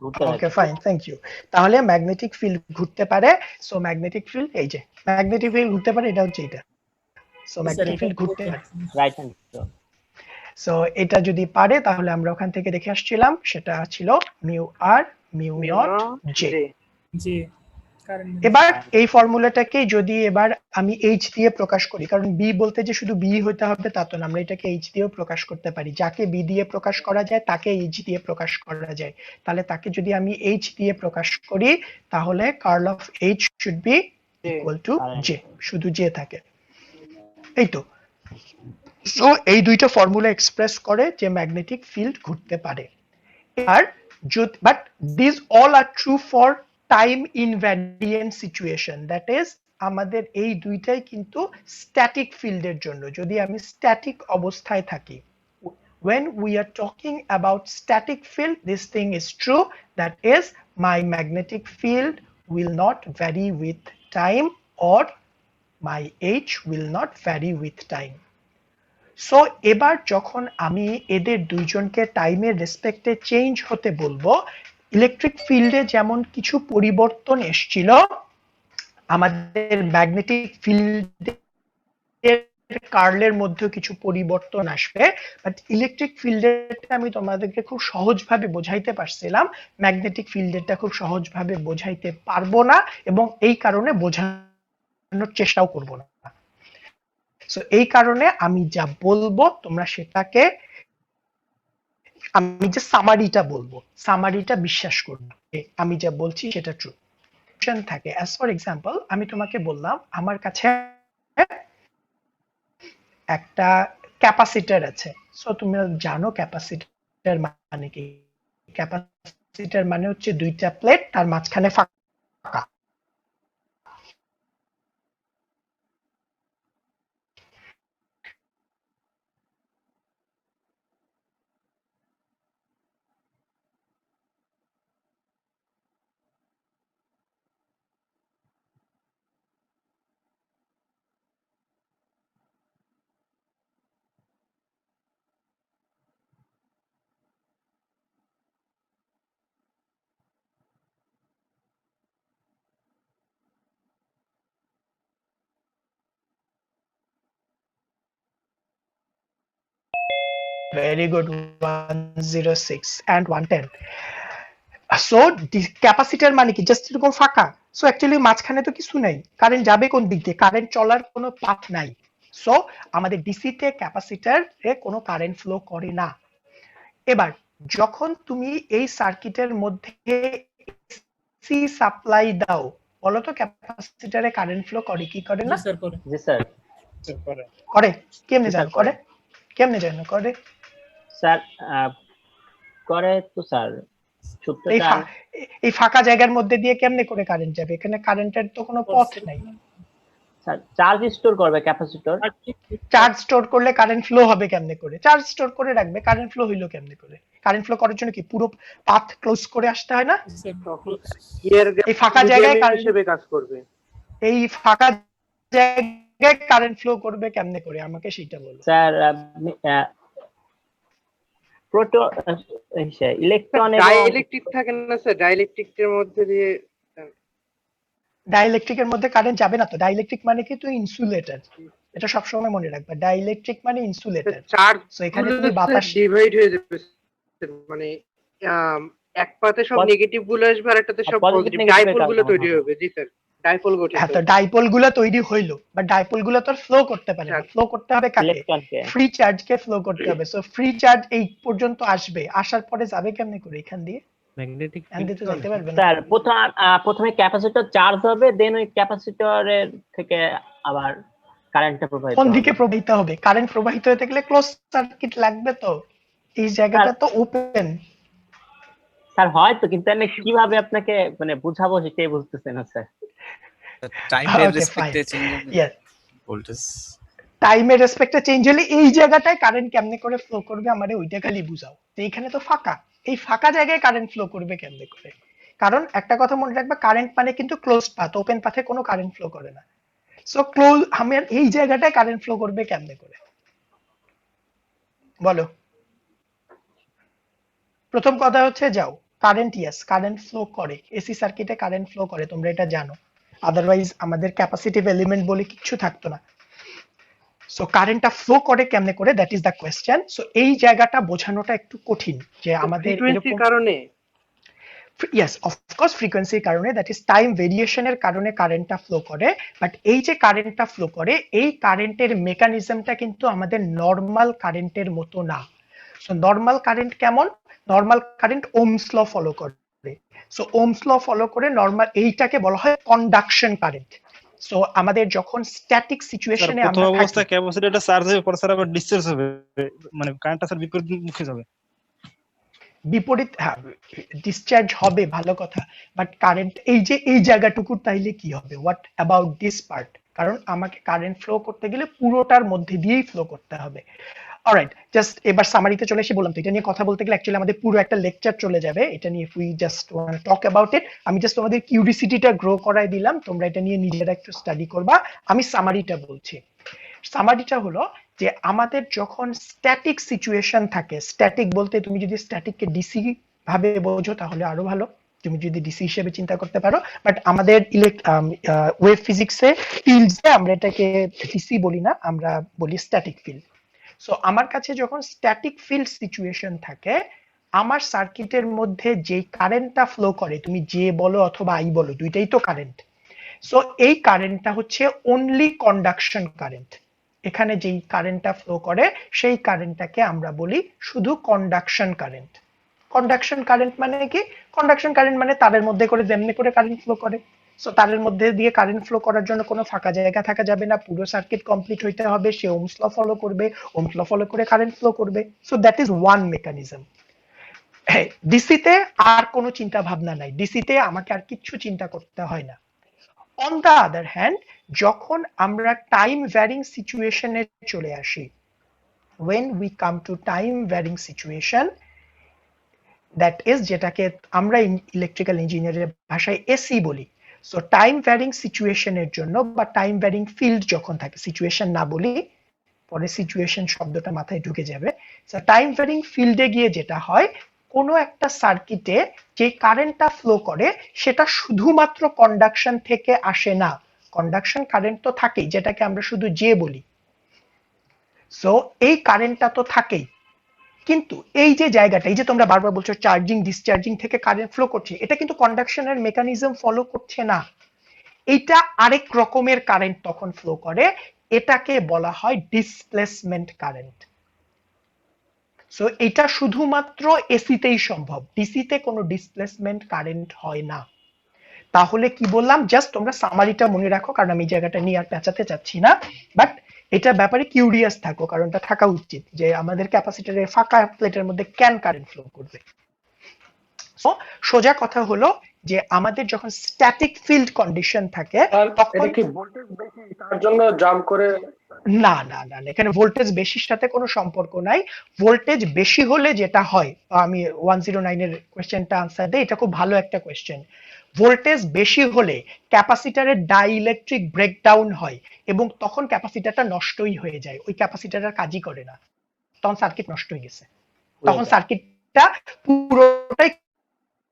ঘুরতে থাকে। Okay fine, thank you. তাহলে ম্যাগনেটিক ফিল্ড ঘুরতে পারে। সো ম্যাগনেটিক ফিল্ড এই যে ম্যাগনেটিক ফিল্ড ঘুরতে পারে, এটা হচ্ছে এটা। সো ম্যাগনেটিক ফিল্ড ঘুরতে পারে, রাইট হ্যান্ড। সো এটা যদি পারে তাহলে আমরা ওখান থেকে দেখে আসছিলাম সেটা ছিল মিউ আর mu mu naught naught J. J. G current এবার এই ফর্মুলাটাকে যদি এবার আমি এইচ দিয়ে প্রকাশ করি, কারণ বি বলতে যে শুধু বি হতে হবে তা তো না, আমরা এটাকে এইচ দিয়েও প্রকাশ করতে পারি। যাকে বি দিয়ে প্রকাশ করা যায় তাকে এইচ দিয়ে প্রকাশ করা যায়। তাহলে তাকে যদি আমি এইচ দিয়ে প্রকাশ করি তাহলে curl of H should be equal to J, শুধু জে থাকে, এই তো। সো এই দুইটা ফর্মুলা এক্সপ্রেস করে যে ম্যাগনেটিক ফিল্ড ঘুরতে পারে। আর but this all are true for time invariant situation, that is আমাদের এই দুইটাই কিন্তু স্ট্যাটিক ফিল্ডের জন্য। যদি আমি স্ট্যাটিক অবস্থায় থাকি, when we are talking about static field, this thing is true, that is my magnetic field will not vary with time or my H will not vary with time. So এবার যখন আমি এদের দুইজনকে টাইমের রেসপেক্টে চেঞ্জ হতে বলবো, ইলেকট্রিক ফিল্ডে যেমন কিছু পরিবর্তন এসেছিল, আমাদের ম্যাগনেটিক ফিল্ডের কার্লের মধ্যে কিছু পরিবর্তন আসবে। বাট ইলেকট্রিক ফিল্ডেরটা আমি তোমাদেরকে খুব সহজভাবে বোঝাইতে পারছিলাম, ম্যাগনেটিক ফিল্ডেরটা খুব সহজভাবে বোঝাইতে পারবো না, এবং এই কারণে বোঝানোর চেষ্টাও করবো না। সো এই কারণে আমি যা বলবো তোমরা সেটাকে, আমি যে সামারিটা বলবো, সামারিটা বিশ্বাস করবে, আমি যা বলছি সেটা ট্রু থাকে। অ্যাজ ফর এক্সাম্পল, আমি তোমাকে বললাম আমার কাছে একটা ক্যাপাসিটর আছে। সো তুমি জানো ক্যাপাসিটর মানে কি? ক্যাপাসিটর মানে হচ্ছে দুইটা প্লেট, তার মাঝখানে ফাঁকা। Very good, 106 and 110. So capacitor মানে কি? জাস্ট এরকম ফাঁকা। সো অ্যাকচুয়ালি মাঝখানে তো কিছু নাই, কারেন্ট যাবে কোন দিক দিয়ে? কারেন্ট চলার কোনো পাথ নাই। সো আমাদের ডিসিতে ক্যাপাসিটরে কোনো কারেন্ট ফ্লো করে না। এবার যখন তুমি এই সার্কিটের মধ্যে এসি সাপ্লাই দাও, বলো তো ক্যাপাসিটরে কারেন্ট ফ্লো করে কি করে না? স্যার করে জি স্যার। করে। কেমনে জানো করে? কেমনে জানো করে? স্যার করে তো স্যার, সূত্রটা এই ফাঁকা জায়গার মধ্যে দিয়ে কেমনে করে কারেন্ট যাবে? এখানে কারেন্টের তো কোনো পথ নাই। স্যার চার্জ স্টোর করবে ক্যাপাসিটর। চার্জ স্টোর করলে কারেন্ট ফ্লো হবে কেমনে করে? চার্জ স্টোর করে রাখবে, কারেন্ট ফ্লো হইলো কেমনে করে? কারেন্ট ফ্লো করার জন্য কি পুরো পাথ ক্লোজ করে আসতে হয় না? এই ফাঁকা জায়গায় হিসেবে কাজ করবে। এই ফাঁকা জায়গায় কারেন্ট ফ্লো করবে কেমনে করে? আমাকে সেটা বলো। স্যার প্রোটো ইলেকট্রন এবং ডাইইলেকট্রিক থাকে না স্যার, ডাইইলেকট্রিকের মধ্যে দিয়ে ডাইইলেকট্রিকের মধ্যে কারেন্ট যাবে না তো। ডাইইলেকট্রিক মানে কি? তুই ইনসুলেটর, এটা সবসময় মনে রাখবা। ডাইইলেকট্রিক মানে ইনসুলেটর। চার্জ সো এখানে তুমি বাতাস ডিভাইড হয়ে যাবে, মানে এক পাতে সব নেগেটিভ গুলো আসবে আর একটাতে সব পজিটিভ ডাইপোল গুলো তৈরি হবে। জি স্যার, ডাইপোল গঠিত। হ্যাঁ, তো ডাইপোল গুলো তৈরি হইলো, বাট ডাইপোল গুলো তো ফ্লো করতে পারে না। ফ্লো করতে হবে কাকে? ইলেকট্রনকে। ফ্রি চার্জকে ফ্লো করতে হবে। সো ফ্রি চার্জ এই পর্যন্ত আসবে, আসার পরে যাবে কেমনে করে? এখান দিয়ে ম্যাগনেটিক এখান দিয়ে তো যাইতে পারবে না। স্যার প্রথমে ক্যাপাসিটর চার্জ হবে, দেন ওই ক্যাপাসিটরের থেকে আবার কারেন্টটা প্রবাহিত কোন হবে। দিকে প্রবাহিত হবে? কারেন্ট প্রবাহিত হতে গেলে ক্লোজ সার্কিট লাগবে তো। এই জায়গাটা তো ওপেন। স্যার হয়তো, কিন্তু আমি কিভাবে আপনাকে মানে বুঝাবো সেটাই বুঝতেছি না স্যার। টাইমের Okay, রেসপেক্টে fine. Change Yes. Voltage. টাইমের রেসপেক্টে চেঞ্জ হলে এই জায়গাটায় কারেন্ট কেমনে করে ফ্লো করবে আমারে ওইটা খালি বুঝাও। তো এখানে তো ফাঁকা, এই ফাঁকা জায়গায় কারেন্ট ফ্লো করবে কেমনে করে? কারণ একটা কথা মনে রাখবা, কারেন্ট মানে কিন্তু ক্লোজ পাথ, ওপেন পাথে কোনো কারেন্ট ফ্লো করে না। সো ক্লোজ, আমি এই জায়গাটায় কারেন্ট ফ্লো করবে কেমনে করে বলো? প্রথম কথা হচ্ছে যাও, কারেন্ট, ইয়েস কারেন্ট ফ্লো করে, এসি সার্কিটে কারেন্ট ফ্লো করে, তোমরা এটা জানো। আদারওয়াইজ আমাদের ক্যাপাসিটিভ এলিমেন্ট বলে কিছু থাকতো না। সো কারেন্টটা ফ্লো করে কেমনে করে, that is the question. So এই জায়গাটা বোঝানোটা একটু কঠিন যে আমাদের ফ্রিকোয়েন্সির কারণে। ইয়েস অফকোর্স ফ্রিকোয়েন্সির কারণে, দ্যাট ইজ টাইম ভেরিয়েশনের কারণে কারেন্টটা ফ্লো করে। বাট এই যে কারেন্টটা ফ্লো করে, এই কারেন্টের মেকানিজমটা কিন্তু আমাদের নর্মাল কারেন্টের মতো না। সো নর্মাল কারেন্ট কেমন? Normal current Ohm's law follow করে। সো ওহমস ল ফলো করে নর্মাল এইটাকে বলা হয় কন্ডাকশন কারেন্ট। সো আমাদের যখন স্ট্যাটিক সিচুয়েশনে প্রথম আমরা অবস্থায় থাকি, ক্যাপাসিটরটা চার্জ হবে, পরে স্যার আবার ডিসচার্জ হবে, মানে কারেন্টটা স্যার বিপরীত মুখে যাবে। বিপরীত, হ্যাঁ ডিসচার্জ হবে, ভালো কথা, বাট কারেন্ট এই যে এই জায়গাটুকুর তাইলে কি হবে? What about this part? কারণ আমাকে কারেন্ট ফ্লো করতে গেলে পুরোটার মধ্যে দিয়েই ফ্লো করতে হবে। অলরাইট, জাস্ট এবার সামারিতে চলে এসে বললাম তো এটা নিয়ে কথা বলতে গেলে অ্যাকচুয়ালি আমাদের পুরো একটা লেকচার চলে যাবে এটা নিয়ে। If we just want to talk about it, আমি জাস্ট তোমাদের কিউরিসিটিটা গ্রো করাই দিলাম, তোমরা এটা নিয়ে নিজেরা একটু স্টাডি করবা। আমি সামারিটা বলছি। সামারিটা হলো যে আমাদের যখন স্ট্যাটিক সিচুয়েশন থাকে, স্ট্যাটিক বলতে তুমি যদি স্ট্যাটিককে ডিসি ভাবে বোঝো তাহলে আরো ভালো, তুমি যদি ডিসি হিসেবে চিন্তা করতে পারো, বাট আমাদের ওয়েভ ফিজিক্সে ফিল্ডসে আমরা এটাকে ডিসি বলি না, আমরা বলি স্ট্যাটিক ফিল্ড। সো আমার কাছে যখন স্ট্যাটিক ফিল্ড সিচুয়েশন থাকে, আমার সার্কিটের মধ্যে যে কারেন্টটা ফ্লো করে, তুমি যে বলো অথবা আই বলো, দুইটাই তো কারেন্ট। সো এই কারেন্টটা হচ্ছে অনলি কন্ডাকশন কারেন্ট। এখানে যেই কারেন্টটা ফ্লো করে সেই কারেন্টটাকে আমরা বলি শুধু কন্ডাকশন কারেন্ট। কন্ডাকশন কারেন্ট মানে কি? কন্ডাকশন কারেন্ট মানে তারের মধ্যে করে যেমনি করে কারেন্ট ফ্লো করে। সো তারের মধ্যে দিয়ে কারেন্ট ফ্লো করার জন্য কোনো ফাঁকা জায়গা থাকা যাবে না, পুরো সার্কিট কমপ্লিট হইতে হবে, সে ওহমস ল ফলো করবে, ওহমস ল ফলো করে কারেন্ট ফ্লো করবে। So that is one mechanism. হ্যাঁ, ডিসিতে আর কোনো চিন্তা ভাবনা নাই, ডিসিতে আমাকে আর কিচ্ছু চিন্তা করতে হয় না। অন দ্য আদার হ্যান্ড, যখন আমরা টাইম ভ্যারিং সিচুয়েশনে চলে আসি, when we come to time varying situation, that is যেটাকে আমরা ইলেকট্রিক্যাল ইঞ্জিনিয়ারের ভাষায় এসি বলি। সো টাইম ভ্যারিং সিচুয়েশনের জন্য বা টাইম ভ্যারিং ফিল্ড যখন থাকে, সিচুয়েশন না বলি, পরে সিচুয়েশন শব্দটা মাথায় ঢুকে যাবে। সো টাইম ভ্যারিং ফিল্ডে গিয়ে যেটা হয়, কোনো একটা সার্কিটে যে কারেন্টটা ফ্লো করে সেটা শুধুমাত্র কন্ডাকশন থেকে আসে না, কন্ডাকশন কারেন্ট তো থাকেই, যেটাকে আমরা শুধু যে বলি। সো এই কারেন্টটা তো থাকেই, কিন্তু এই যে জায়গাটা, এই যে তোমরা বারবার বলছো চার্জিং ডিসচার্জিং থেকে কারেন্ট ফ্লো করছে, এটা কিন্তু কন্ডাকশনের মেকানিজম ফলো করছে না, এটা আরেক রকমের কারেন্ট তখন ফ্লো করে, এটাকে বলা হয় ডিসপ্লেসমেন্ট কারেন্ট। সো এটা শুধুমাত্র এসিতেই সম্ভব, ডিসিতে কোনো ডিসপ্লেসমেন্ট কারেন্ট হয় না। তাহলে কি বললাম, জাস্ট তোমরা সামারিটা মনে রাখো, কারণ আমি জায়গাটা নিয়ে আর পেঁচাতে চাচ্ছি না, বাট এটার ব্যাপারে কিউরিয়াস থাকো, কারণটা থাকা উচিত যে আমাদের ক্যাপাসিটরের ফাঁকা প্লেটের মধ্যে কেন কারেন্ট ফ্লো করবে। সো সোজা কথা হলো যে আমাদের যখন স্ট্যাটিক ফিল্ড কন্ডিশন থাকে তখন এটা কি ভোল্টেজ বেশি তার জন্য জাম্প করে? না না না, এখানে ভোল্টেজ বেশির সাথে কোনো সম্পর্ক নাই। ভোল্টেজ বেশি হলে যেটা হয়, আমি 109 এর কোশ্চেনটা আনসার দেই, এটা খুব ভালো একটা কোশ্চেন। ভোল্টেজ বেশি হলে ক্যাপাসিটরের ডাইইলেকট্রিক ব্রেকডাউন হয় এবং তখন ক্যাপাসিটরটা নষ্টই হয়ে যায়, ওই ক্যাপাসিটর আর কাজই করে না, তখন সার্কিট নষ্ট হয়ে গেছে, তখন সার্কিটটা পুরোটাই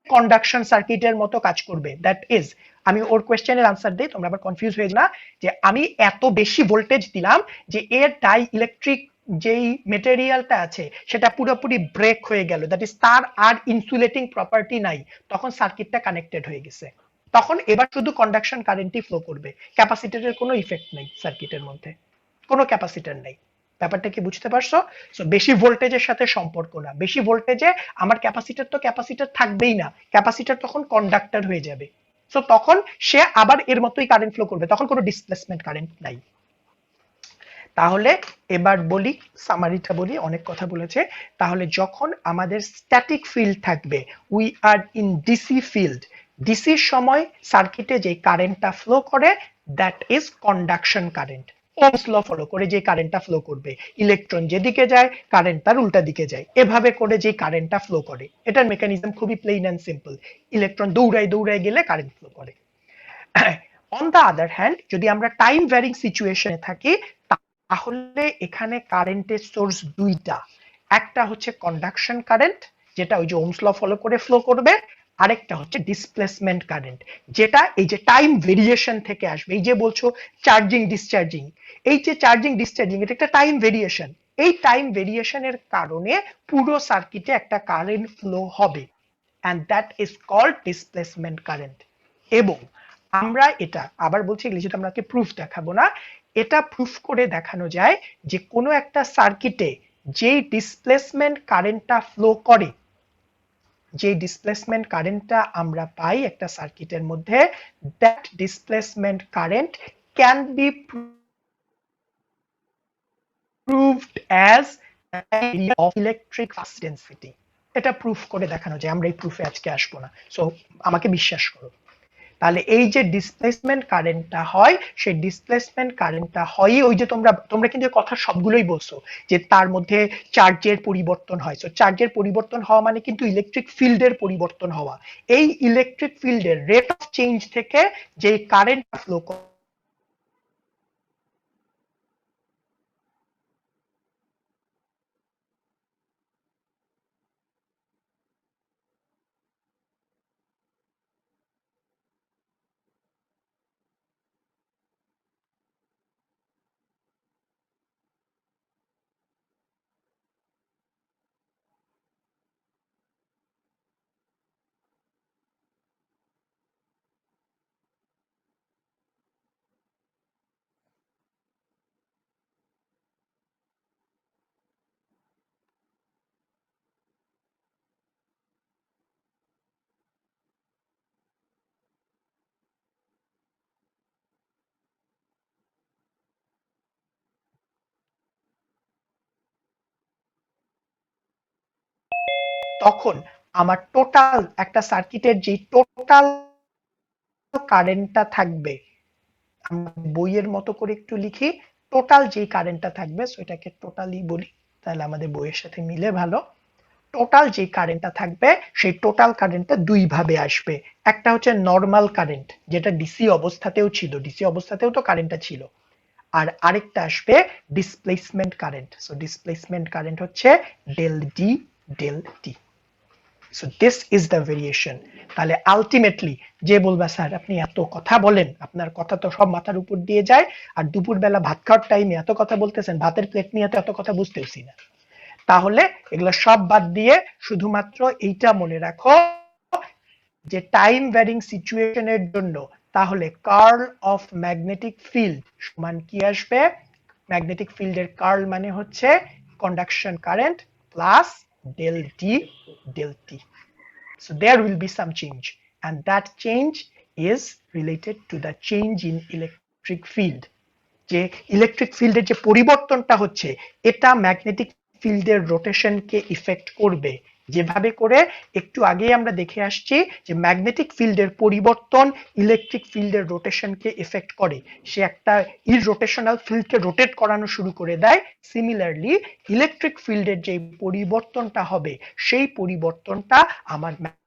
কন্ডাকশন সার্কিটের মতো কাজ করবে। দ্যাট ইজ, আমি ওর কোয়েশ্চেনের আনসার দিই, তোমরা আবার কনফিউজ হয়ে না, যে আমি এত বেশি ভোল্টেজ দিলাম যে এর ডাই ইলেকট্রিক যেই মেটেরিয়ালটা আছে সেটা পুরোপুরি ব্রেক হয়ে গেল, দ্যাট ইজ তার আর ইনসুলেটিং প্রপার্টি নাই, তখন সার্কিটটা কানেক্টেড হয়ে গেছে, তখন এবার শুধু কন্ডাকশন কারেন্টই ফ্লো করবে, ক্যাপাসিটরের কোনো ইফেক্ট নেই সার্কিটের মধ্যে, কোনো ক্যাপাসিটর নেই। ব্যাপারটা কি বুঝতে পারছো? সো বেশি ভোল্টেজের সাথে সম্পর্ক না, বেশি ভোল্টেজে আমার ক্যাপাসিটর তো ক্যাপাসিটর থাকবেই না, ক্যাপাসিটর তখন কন্ডাক্টর হয়ে যাবে, সো তখন সে আবার এর মতোই কারেন্ট ফ্লো করবে, তখন কোনো ডিসপ্লেসমেন্ট কারেন্ট নাই। তাহলে এবার বলি, সামারিটা বলি, অনেক কথা বলেছে। তাহলে যখন আমাদের স্ট্যাটিক ফিল্ড থাকবে, we are in DC field, ডিসির সময় সার্কিটে যে কারেন্টটা ফ্লো করে that is conduction current. Ohm's law follow করে যে কারেন্টটা ফ্লো করবে, ইলেকট্রন যেদিকে যায় কারেন্ট তার উল্টা দিকে যায়, এভাবে করে যে কারেন্টটা ফ্লো করে, এটার মেকানিজম খুবই প্লেন অ্যান্ড সিম্পল, ইলেকট্রন দৌড়ায় দৌড়ায় গেলে কারেন্ট ফ্লো করে। অন দ্য আদার হ্যান্ড, যদি আমরা টাইম ভ্যারিং সিচুয়েশনে থাকি তাহলে এখানে কারেন্টের সোর্স দুইটা, একটা হচ্ছে কন্ডাকশন কারেন্ট যেটা ওই যে ওহমস ল ফলো করে ফ্লো করবে, আরেকটা হচ্ছে ডিসপ্লেসমেন্ট কারেন্ট যেটা এই যে টাইম ভেরিয়েশন থেকে আসবে। এই যে বলছো চার্জিং ডিসচার্জিং, এই যে চার্জিং ডিসচার্জিং এটা একটা টাইম ভেরিয়েশন, এই টাইম ভেরিয়েশনের কারণে পুরো সার্কিটে একটা কারেন্ট ফ্লো হবে, and that is called displacement current. এবং আমরা এটা আবার বলছি, এগুলো যেটা আমরা প্রুফ দেখাবো না, এটা প্রুফ করে দেখানো যায় যে কোনো একটা সার্কিটে যেই ডিসপ্লেসমেন্ট কারেন্টটা ফ্লো করে, যে ডিসপ্লেসমেন্ট কারেন্টটা আমরা পাই একটা সার্কিটের মধ্যে, that displacement current can be proved as area of electric flux density. এটা প্রুফ করে দেখানো যায়, আমরা এই প্রুফে আজকে আসবো না, সো আমাকে বিশ্বাস করো। তাহলে এই যে ডিসপ্লেসমেন্ট কারেন্টটা হয়, সেই ডিসপ্লেসমেন্ট কারেন্টটা হয় ওই যে তোমরা কিন্তু কথা সবগুলোই বলছো যে তার মধ্যে চার্জের পরিবর্তন হয়। সো চার্জের পরিবর্তন হওয়া মানে কিন্তু ইলেকট্রিক ফিল্ডের পরিবর্তন হওয়া। এই ইলেকট্রিক ফিল্ডের রেট অফ চেঞ্জ থেকে যে কারেন্ট ফ্লো তখন আমার টোটাল একটা সার্কিটের যে টোটাল কারেন্টটা থাকবে, আমরা বইয়ের মতো করে একটু লিখি, টোটাল যে কারেন্টটা থাকবে সেটাকে টোটালি বলি, তাহলে আমাদের বইয়ের সাথে মিলে ভালো। টোটাল যে কারেন্টটা থাকবে সেই টোটাল কারেন্টটা দুই ভাবে আসবে। একটা হচ্ছে নরমাল কারেন্ট, যেটা ডিসি অবস্থাতেও ছিল, ডিসি অবস্থাতেও তো কারেন্টটা ছিল। আর আরেকটা আসবে displacement current. So displacement current হচ্ছে del D del t. So this is the variation. তাহলে আলটিমেটলি যে বলবা স্যার আপনি এত কথা বলেন, আপনার কথা তো সব মাথার উপর দিয়ে যায়, আর দুপুরবেলা ভাত খাওয়ার টাইমে এত কথা বলতেছেন, ভাতের প্লেট নিয়ে এত কথা বুঝতেছি না। তাহলে এগুলো সব বাদ দিয়ে শুধুমাত্র এইটা মনে রাখো যে টাইম ভ্যারিং সিচুয়েশনের জন্য তাহলে কার্ল অফ ম্যাগনেটিক ফিল্ড সমান কি আসবে? ম্যাগনেটিক ফিল্ডের কার্ল মানে হচ্ছে conduction current plus del D del T. So there will be some change, and that change is related to the change in electric field. যে ইলেকট্রিক ফিল্ডের যে পরিবর্তনটা হচ্ছে, এটা ম্যাগনেটিক ফিল্ডের রোটেশনকে ইফেক্ট করবে। যেভাবে করে একটু আগে আমরা দেখে আসছি যে ম্যাগনেটিক ফিল্ডের পরিবর্তন ইলেকট্রিক ফিল্ডের রোটেশনকে এফেক্ট করে, সে একটা ইররোটেশনাল ফিল্ডকে রোটেট করানো শুরু করে দেয়। সিমিলারলি ইলেকট্রিক ফিল্ডের যে পরিবর্তনটা হবে, সেই পরিবর্তনটা আমার ম্যাগনেটিক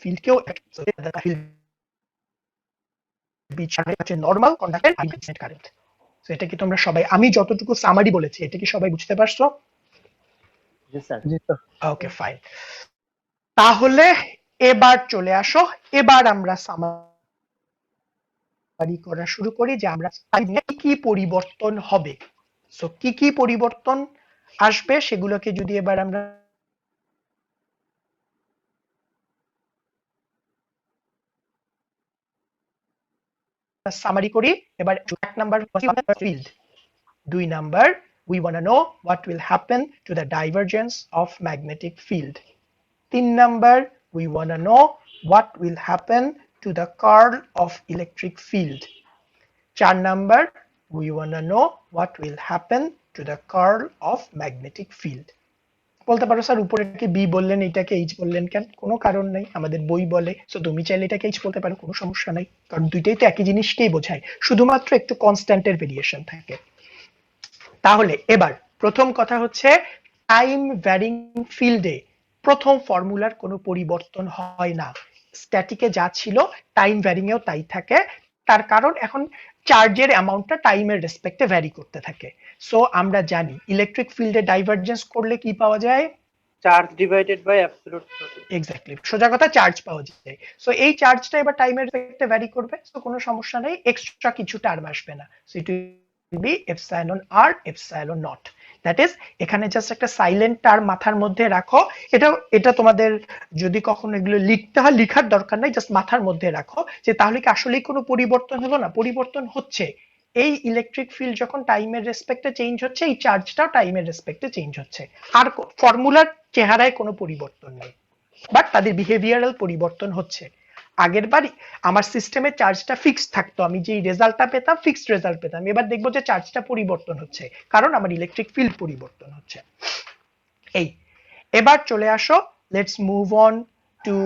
ফিল্ডকেও নরমাল কন্ডাক্টর কারেন্ট। সো এটা কি তোমরা সবাই, আমি যতটুকু সামারি বলেছি এটা কি সবাই বুঝতে পারছো? জি স্যার। ওকে ফাইন। তাহলে এবার চলে আসো, এবার আমরা সামারি করা শুরু করি যে আমরা কি পরিবর্তন হবে। সো কি কি পরিবর্তন আসবে সেগুলোকে যদি এবার আমরা সামারি করি। এবার এক নাম্বার ফিল্ড, দুই number we want to know what will happen to the divergence of magnetic field. 3 number, we want to know what will happen to the curl of electric field. 4 number, we want to know what will happen to the curl of magnetic field. বলতে পারো স্যার উপরে কি বি বললেন, এটাকে এইচ বললেন কেন? কোনো কারণ নাই, আমাদের বই বলে। সো তুমি চাইলে এটাকে এইচ বলতে পারো, কোনো সমস্যা নাই, কারণ দুইটাই তো একই জিনিসকেই বোঝায়, শুধুমাত্র একটু কনস্ট্যান্টের ভেরিয়েশন থাকে। তাহলে এবার প্রথম কথা হচ্ছে টাইম ভ্যারিং ফিল্ডে প্রথম ফর্মুলার কোনো পরিবর্তন হয় না। স্ট্যাটিকে যা ছিল টাইম ভ্যারিং এও তাই থাকে। তার কারণ এখন চার্জের অ্যামাউন্টটা টাইমের রেসপেক্টে ভ্যারি করতে থাকে। সো আমরা জানি ইলেকট্রিক ফিল্ডে ডাইভারজেন্স করলে কি পাওয়া যায়? Charge divided by absolute velocity. Exactly, সোজা কথা চার্জ পাওয়া যায়। সো এই চার্জটা এবার টাইমের এফেক্টে ভ্যারি করবে, সো কোনো সমস্যা নেই, এক্সট্রা কিছু টার্ম আসবে না। So it will be epsilon R epsilon naught. That is, এখানে জাস্ট একটা সাইলেন্ট টার্ম মাথার মধ্যে রাখো। এটা তোমাদের যদি কখনো এগুলো লিখতে হয়, লিখার দরকার নাই, জাস্ট মাথার মধ্যে রাখো যে তাহলে কি আসলেই কোনো পরিবর্তন হলো না? পরিবর্তন হচ্ছে। এই ইলেকট্রিক ফিল্ড যখন টাইমের রেসপেক্টে চেঞ্জ হচ্ছে, এই চার্জটাও টাইমের রেসপেক্টে চেঞ্জ হচ্ছে। আর ফর্মুলার চেহারায় কোনো পরিবর্তন নেই, বাট তাদের বিহেভিয়ারাল পরিবর্তন হচ্ছে। আগের বারই আমার সিস্টেমে চার্জটা ফিক্সড থাকতো, আমি যেই রেজাল্টটা পেতাম ফিক্সড রেজাল্ট পেতাম। এবার দেখবো যে চার্জটা পরিবর্তন হচ্ছে, কারণ আমার ইলেকট্রিক ফিল্ড পরিবর্তন হচ্ছে। এই এবার চলে আসো, let's move on to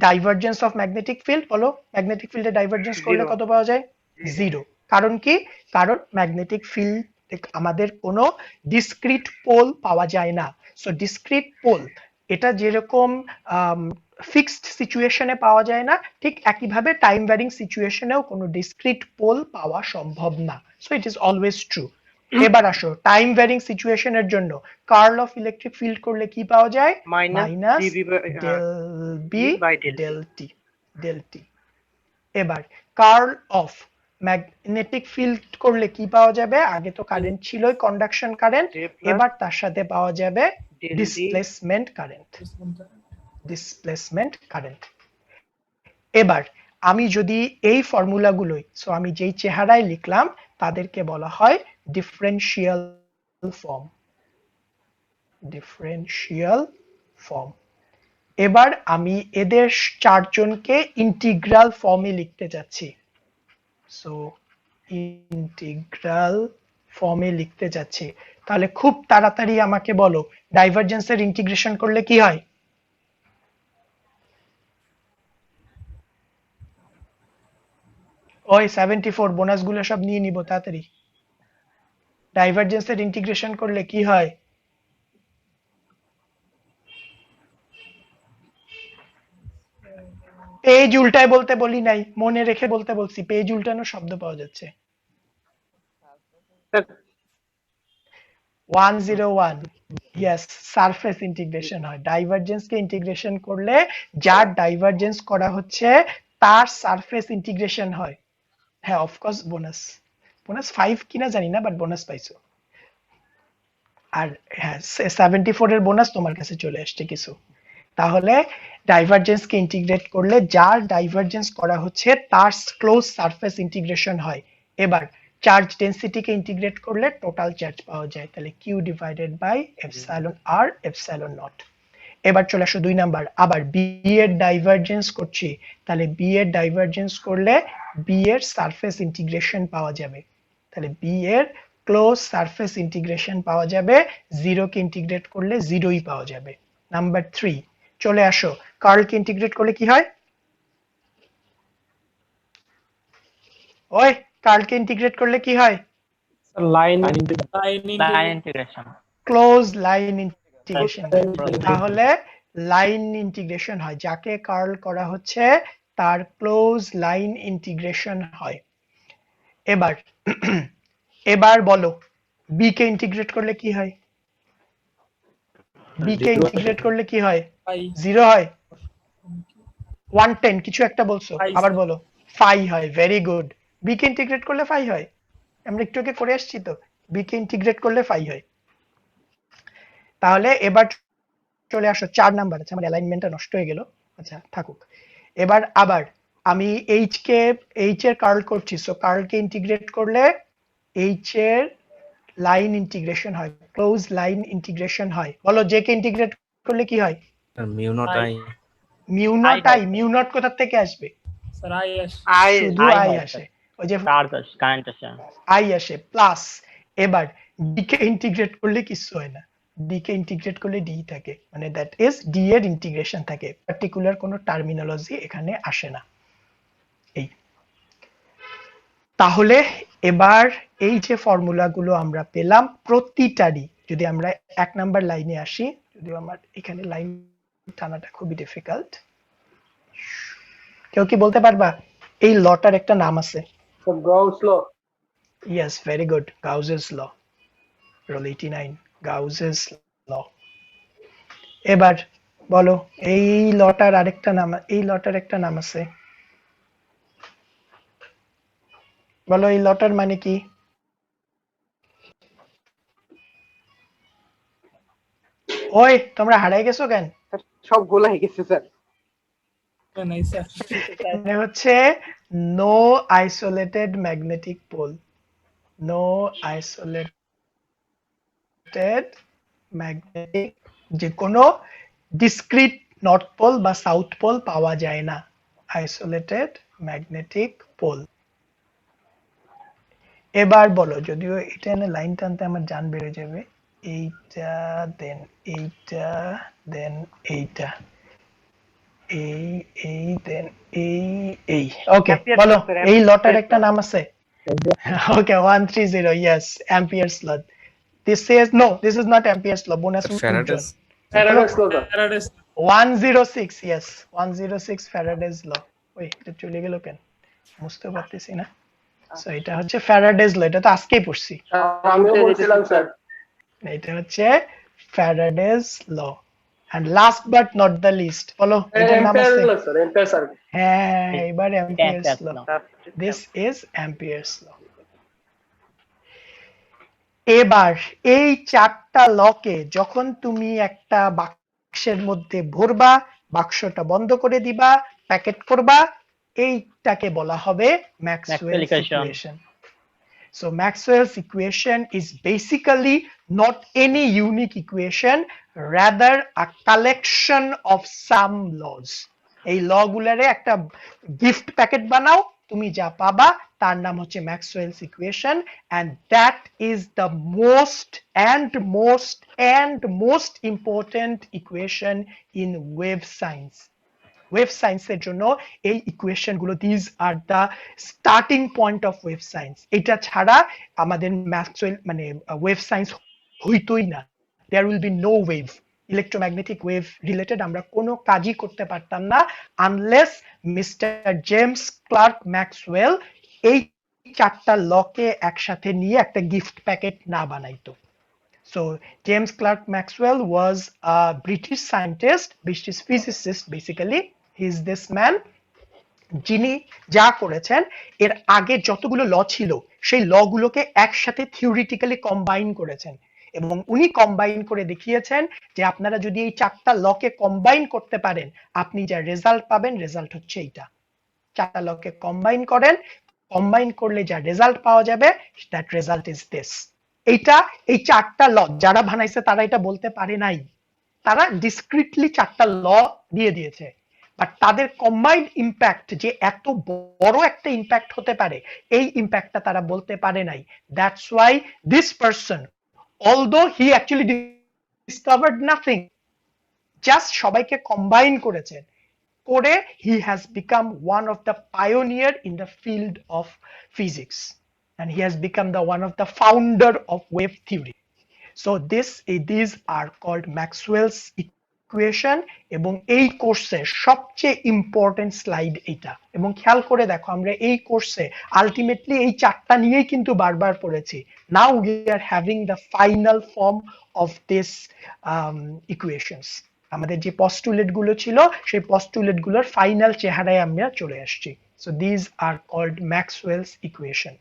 divergence of magnetic field. বলো, ম্যাগনেটিক ফিল্ডে ডাইভারজেন্স করলে কত পাওয়া যায়? 0। কারণ কি? কারণ ম্যাগনেটিক ফিল্ড আমাদের কোনো ডিসক্রিট পোল পাওয়া যায় না। সো ডিসক্রিট পোল, এটা যেরকম ফিক্সড সিচুয়েশনে পাওয়া যায় না, ঠিক একইভাবে টাইম ভ্যারিং সিচুয়েশনেও কোনো ডিসক্রিট পোল পাওয়া সম্ভব না। So it is always true. এবার আসো, টাইম ভ্যারিং সিচুয়েশনের জন্য কার্ল অফ ইলেকট্রিক ফিল্ড করলে কি পাওয়া যায়? Minus del B del T, del T. এবার কার্ল অফ ম্যাগনেটিক ফিল্ড করলে কি পাওয়া যাবে? আগে তো কারেন্ট ছিলই, কন্ডাকশন কারেন্ট, এবার তার সাথে পাওয়া যাবে ডিসপ্লেসমেন্ট কারেন্ট, ডিসপ্লেসমেন্ট কারেন্ট। এবার আমি যদি এই ফর্মুলাগুলোই, সো আমি যেই চেহারায় লিখলাম তাদেরকে বলা হয় ডিফারেনশিয়াল ফর্ম, ডিফারেনশিয়াল ফর্ম। এবার আমি এদের চারজনকে ইন্টিগ্রাল ফর্মে লিখতে যাচ্ছি। সো ইন্টিগ্রাল ফর্মে লিখতে যাচ্ছি, তাহলে খুব তাড়াতাড়ি আমাকে বলো ডাইভারজেন্সের ইন্টিগ্রেশন করলে কি হয়? ওই 74 বোনাস গুলো সব নিয়ে নিব তাড়াতাড়ি। ডাইভারজেন্সের ইন্টিগ্রেশন করলে কি হয়? পেজ উল্টায় বলতে বলি নাই, মনে রেখে বলতে বলছি, পেজ উল্টানো শব্দ পাওয়া যাচ্ছে। 101, ইয়েস, সারফেস ইন্টিগ্রেশন হয়। ডাইভারজেন্স কে ইন্টিগ্রেশন করলে যার ডাইভারজেন্স করা হচ্ছে তার সারফেস ইন্টিগ্রেশন হয়। হ্যাঁ, অফকোর্স বোনাস, বোনাস 5 কিনা জানি না, বাট বোনাস পাইছো। আর হ্যাঁ, 74 এর বোনাস তোমার কাছে চলে আসছে কিছু। তাহলে ডাইভারজেন্স কে ইন্টিগ্রেট করলে যার ডাইভারজেন্স করা হচ্ছে তার ক্লোজ সারফেস ইন্টিগ্রেশন হয়। এবার চার্জ ডেনসিটি কে ইন্টিগ্রেট করলে টোটাল চার্জ পাওয়া যায়, তাহলে Q divided by epsilon R epsilon naught. এবার চলে আসো 2 নাম্বার, আবার বি এর ডাইভারজেন্স করছি, তাহলে বি এর ডাইভারজেন্স করলে বি এর সারফেস ইন্টিগ্রেশন পাওয়া যাবে, তাহলে বি এর ক্লোজ সারফেস ইন্টিগ্রেশন পাওয়া যাবে। 0 কে ইন্টিগ্রেট করলে 0ই পাওয়া যাবে। নাম্বার 3, চলে আসো, কার্ল কে ইন্টিগ্রেট করলে কি হয়? ওই কার্ল কে ইন্টিগ্রেট করলে কি হয়? Line integration close line integration. তাহলে লাইন ইন্টিগ্রেশন হয়, যাকে কার্ল করা হচ্ছে তার ক্লোজ লাইন ইন্টিগ্রেশন হয়। এবার এবার বলো বি কে ইন্টিগ্রেট করলে কি হয়? বি কে ইন্টিগ্রেট করলে কি হয়? 0 হয়, 110 কিছু একটা বলছো, আবার বলো। 5 হয়, ভেরি গুড। বি কে ইন্টিগ্রেট করলে 5 হয়, আমরা একটু আগে করে আসছি তো, বি কে ইন্টিগ্রেট করলে 5 হয়। তাহলে এবার চলে আসো 4 নাম্বার। আচ্ছা, আমার অ্যালাইনমেন্টটা নষ্ট হয়ে গেল, আচ্ছা থাকুক। এবার আবার আমি এইচ এর কার্ল করছি, সো কার্ল কে ইন্টিগ্রেট করলে এইচ এর লাইন ইন্টিগ্রেশন হয়, ক্লোজ লাইন ইন্টিগ্রেশন হয়। বলো জে কে ইন্টিগ্রেট করলে কি হয়? Mu not I. Mu not I, mu not কোথা থেকে আসবে? স্যার আই শুধু আই আসে, ওই যে চার্জ কারেন্ট আসে, আই আসে প্লাস। এবার ডি কে ইন্টিগ্রেট করলে কিছু হয় না, ডি কে ইন্টিগ্রেট করলে ডি থাকে, মানে দ্যাট ইজ ডি এর ইন্টিগ্রেশন থাকে, পার্টিকুলার কোনো টার্মিনোলজি এখানে আসে না। এই তাহলে এবার এই যে ফর্মুলাগুলো আমরা পেলাম প্রতিটারই, যদি আমরা 1 নাম্বার লাইনে আসি, যদিও আমার এখানে লাইন টানাটা খুবই ডিফিকাল্ট, কেউ কি বলতে পারবা এই লটার একটা নাম আছে? গাউস ল। Yes, very good. Gauss's law. Rule 89. Gauss's law. এবার বলো এই লটার আরেকটা নাম, এই লটার একটা নাম আছে, বলো এই লটার মানে কি? ওই তোমরা হারাই গেছো কেন? সব গোলাই গেছে স্যার। নাই স্যার। মানে হচ্ছে no isolated magnetic pole, no isolated magnetic, যে কোনো ডিসক্রিট নর্থ পোল বা সাউথ পোল পাওয়া যায় না, আইসোলেটেড ম্যাগনেটিক পোল। এবার বলো, যদিও এটা এনে লাইন টানতে আমার জান বেড়ে যাবে, এইটা দেন এইটা দেন এইটা, এই এই দেন এই ওকে Ampere বলো law, sir, এই Ampere লটার একটা law. নাম আছে? Okay, 130, yes, Ampere's law. This says no, this is not Ampere's law. Bonus Faraday's Faraday's law, sir. Faraday's 106, yes, 106 Faraday's law. ওই এটা চলে গেল কেন বুঝতে পারতেছি না। সো এটা হচ্ছে Faraday's law, এটা তো আজকেই পড়ছি। আমিও বলছিলাম স্যার। এটা হচ্ছে Faraday's law. And last but not the least, বলো এটার নাম এম্পিয়ার আছে? ল স্যার, এম্পিয়ার স্যার। হ্যাঁ, এবার Ampere's Ampere's law. law. This is Ampere's law. এবার এই চারটা লকে যখন তুমি একটা বাক্সের মধ্যে ভরবা, বাক্সটা বন্ধ করে দিবা, প্যাকেট করবা, এইটাকে বলা হবে Maxwell's Maxwell equation. Equation. So Maxwell's equation is basically not any unique equation, rather a collection of some laws. এই ল গুলারে একটা গিফট প্যাকেট বানাও, তুমি যা পাবা তার নাম হচ্ছে Maxwell's equation, and that is the most important equation in wave science. Wave সায়েন্সের জন্য এই ইকুয়েশন গুলো, these are the starting point of wave science. এটা ছাড়া আমাদের ম্যাক্সওয়েল মানে ওয়েভ সায়েন্স হইতোই না। There will be no wave, electromagnetic wave related আমরা কোনো কাজই করতে পারতাম না unless Mister James Clerk Maxwell এই চারটা লকে একসাথে নিয়ে একটা গিফট প্যাকেট না বানাইতো। So James Clerk Maxwell was a British scientist, British physicist basically. He is this man যিনি যা করেছেন, এর আগে যতগুলো ল ছিল সেই ল গুলোকে একসাথে থিওরিটিক্যালি কম্বাইন করেছেন, এবং উনি কম্বাইন করে দেখিয়েছেন যে আপনারা যদি এই চারটা লকে কম্বাইন করতে পারেন, আপনি যা রেজাল্ট পাবেন, রেজাল্ট হচ্ছে এইটা। চারটা লকে কম্বাইন করেন, কম্বাইন করলে যা রেজাল্ট পাওয়া যাবে, দ্যাট রেজাল্ট ইজ দিস। এইটা, এই চারটা ল যারা বানাইছে তারা এটা বলতে পারে নাই, তারা ডিসক্রিটলি চারটা ল দিয়ে দিয়েছে, বাট তাদের কম্বাইন্ড ইম্প্যাক্ট যে এত বড় একটা ইম্প্যাক্ট হতে পারে, এই ইম্প্যাক্টটা তারা বলতে পারে নাই। That's why this person, although he actually discovered nothing, just সবাইকে কম্বাইন করেছেন, করে he has become one of the pioneer in the field of physics, and he has become the one of the founder of wave theory. So these are called Maxwell's equation, এবং এই কোর্সে সবচেয়ে ইম্পর্টেন্ট স্লাইড এটা, এবং খেয়াল করে দেখো আমরা এই কোর্সে আলটিমেটলি এই চারটা নিয়েই কিন্তু বারবার পড়েছি। Now we are having the final form of this equations. আমাদের যে পস্টুলেট গুলো ছিল সেই পস্টুলেট গুলোর ফাইনাল চেহারায় আমরা চলে আসছি। So this are called Maxwell's equation.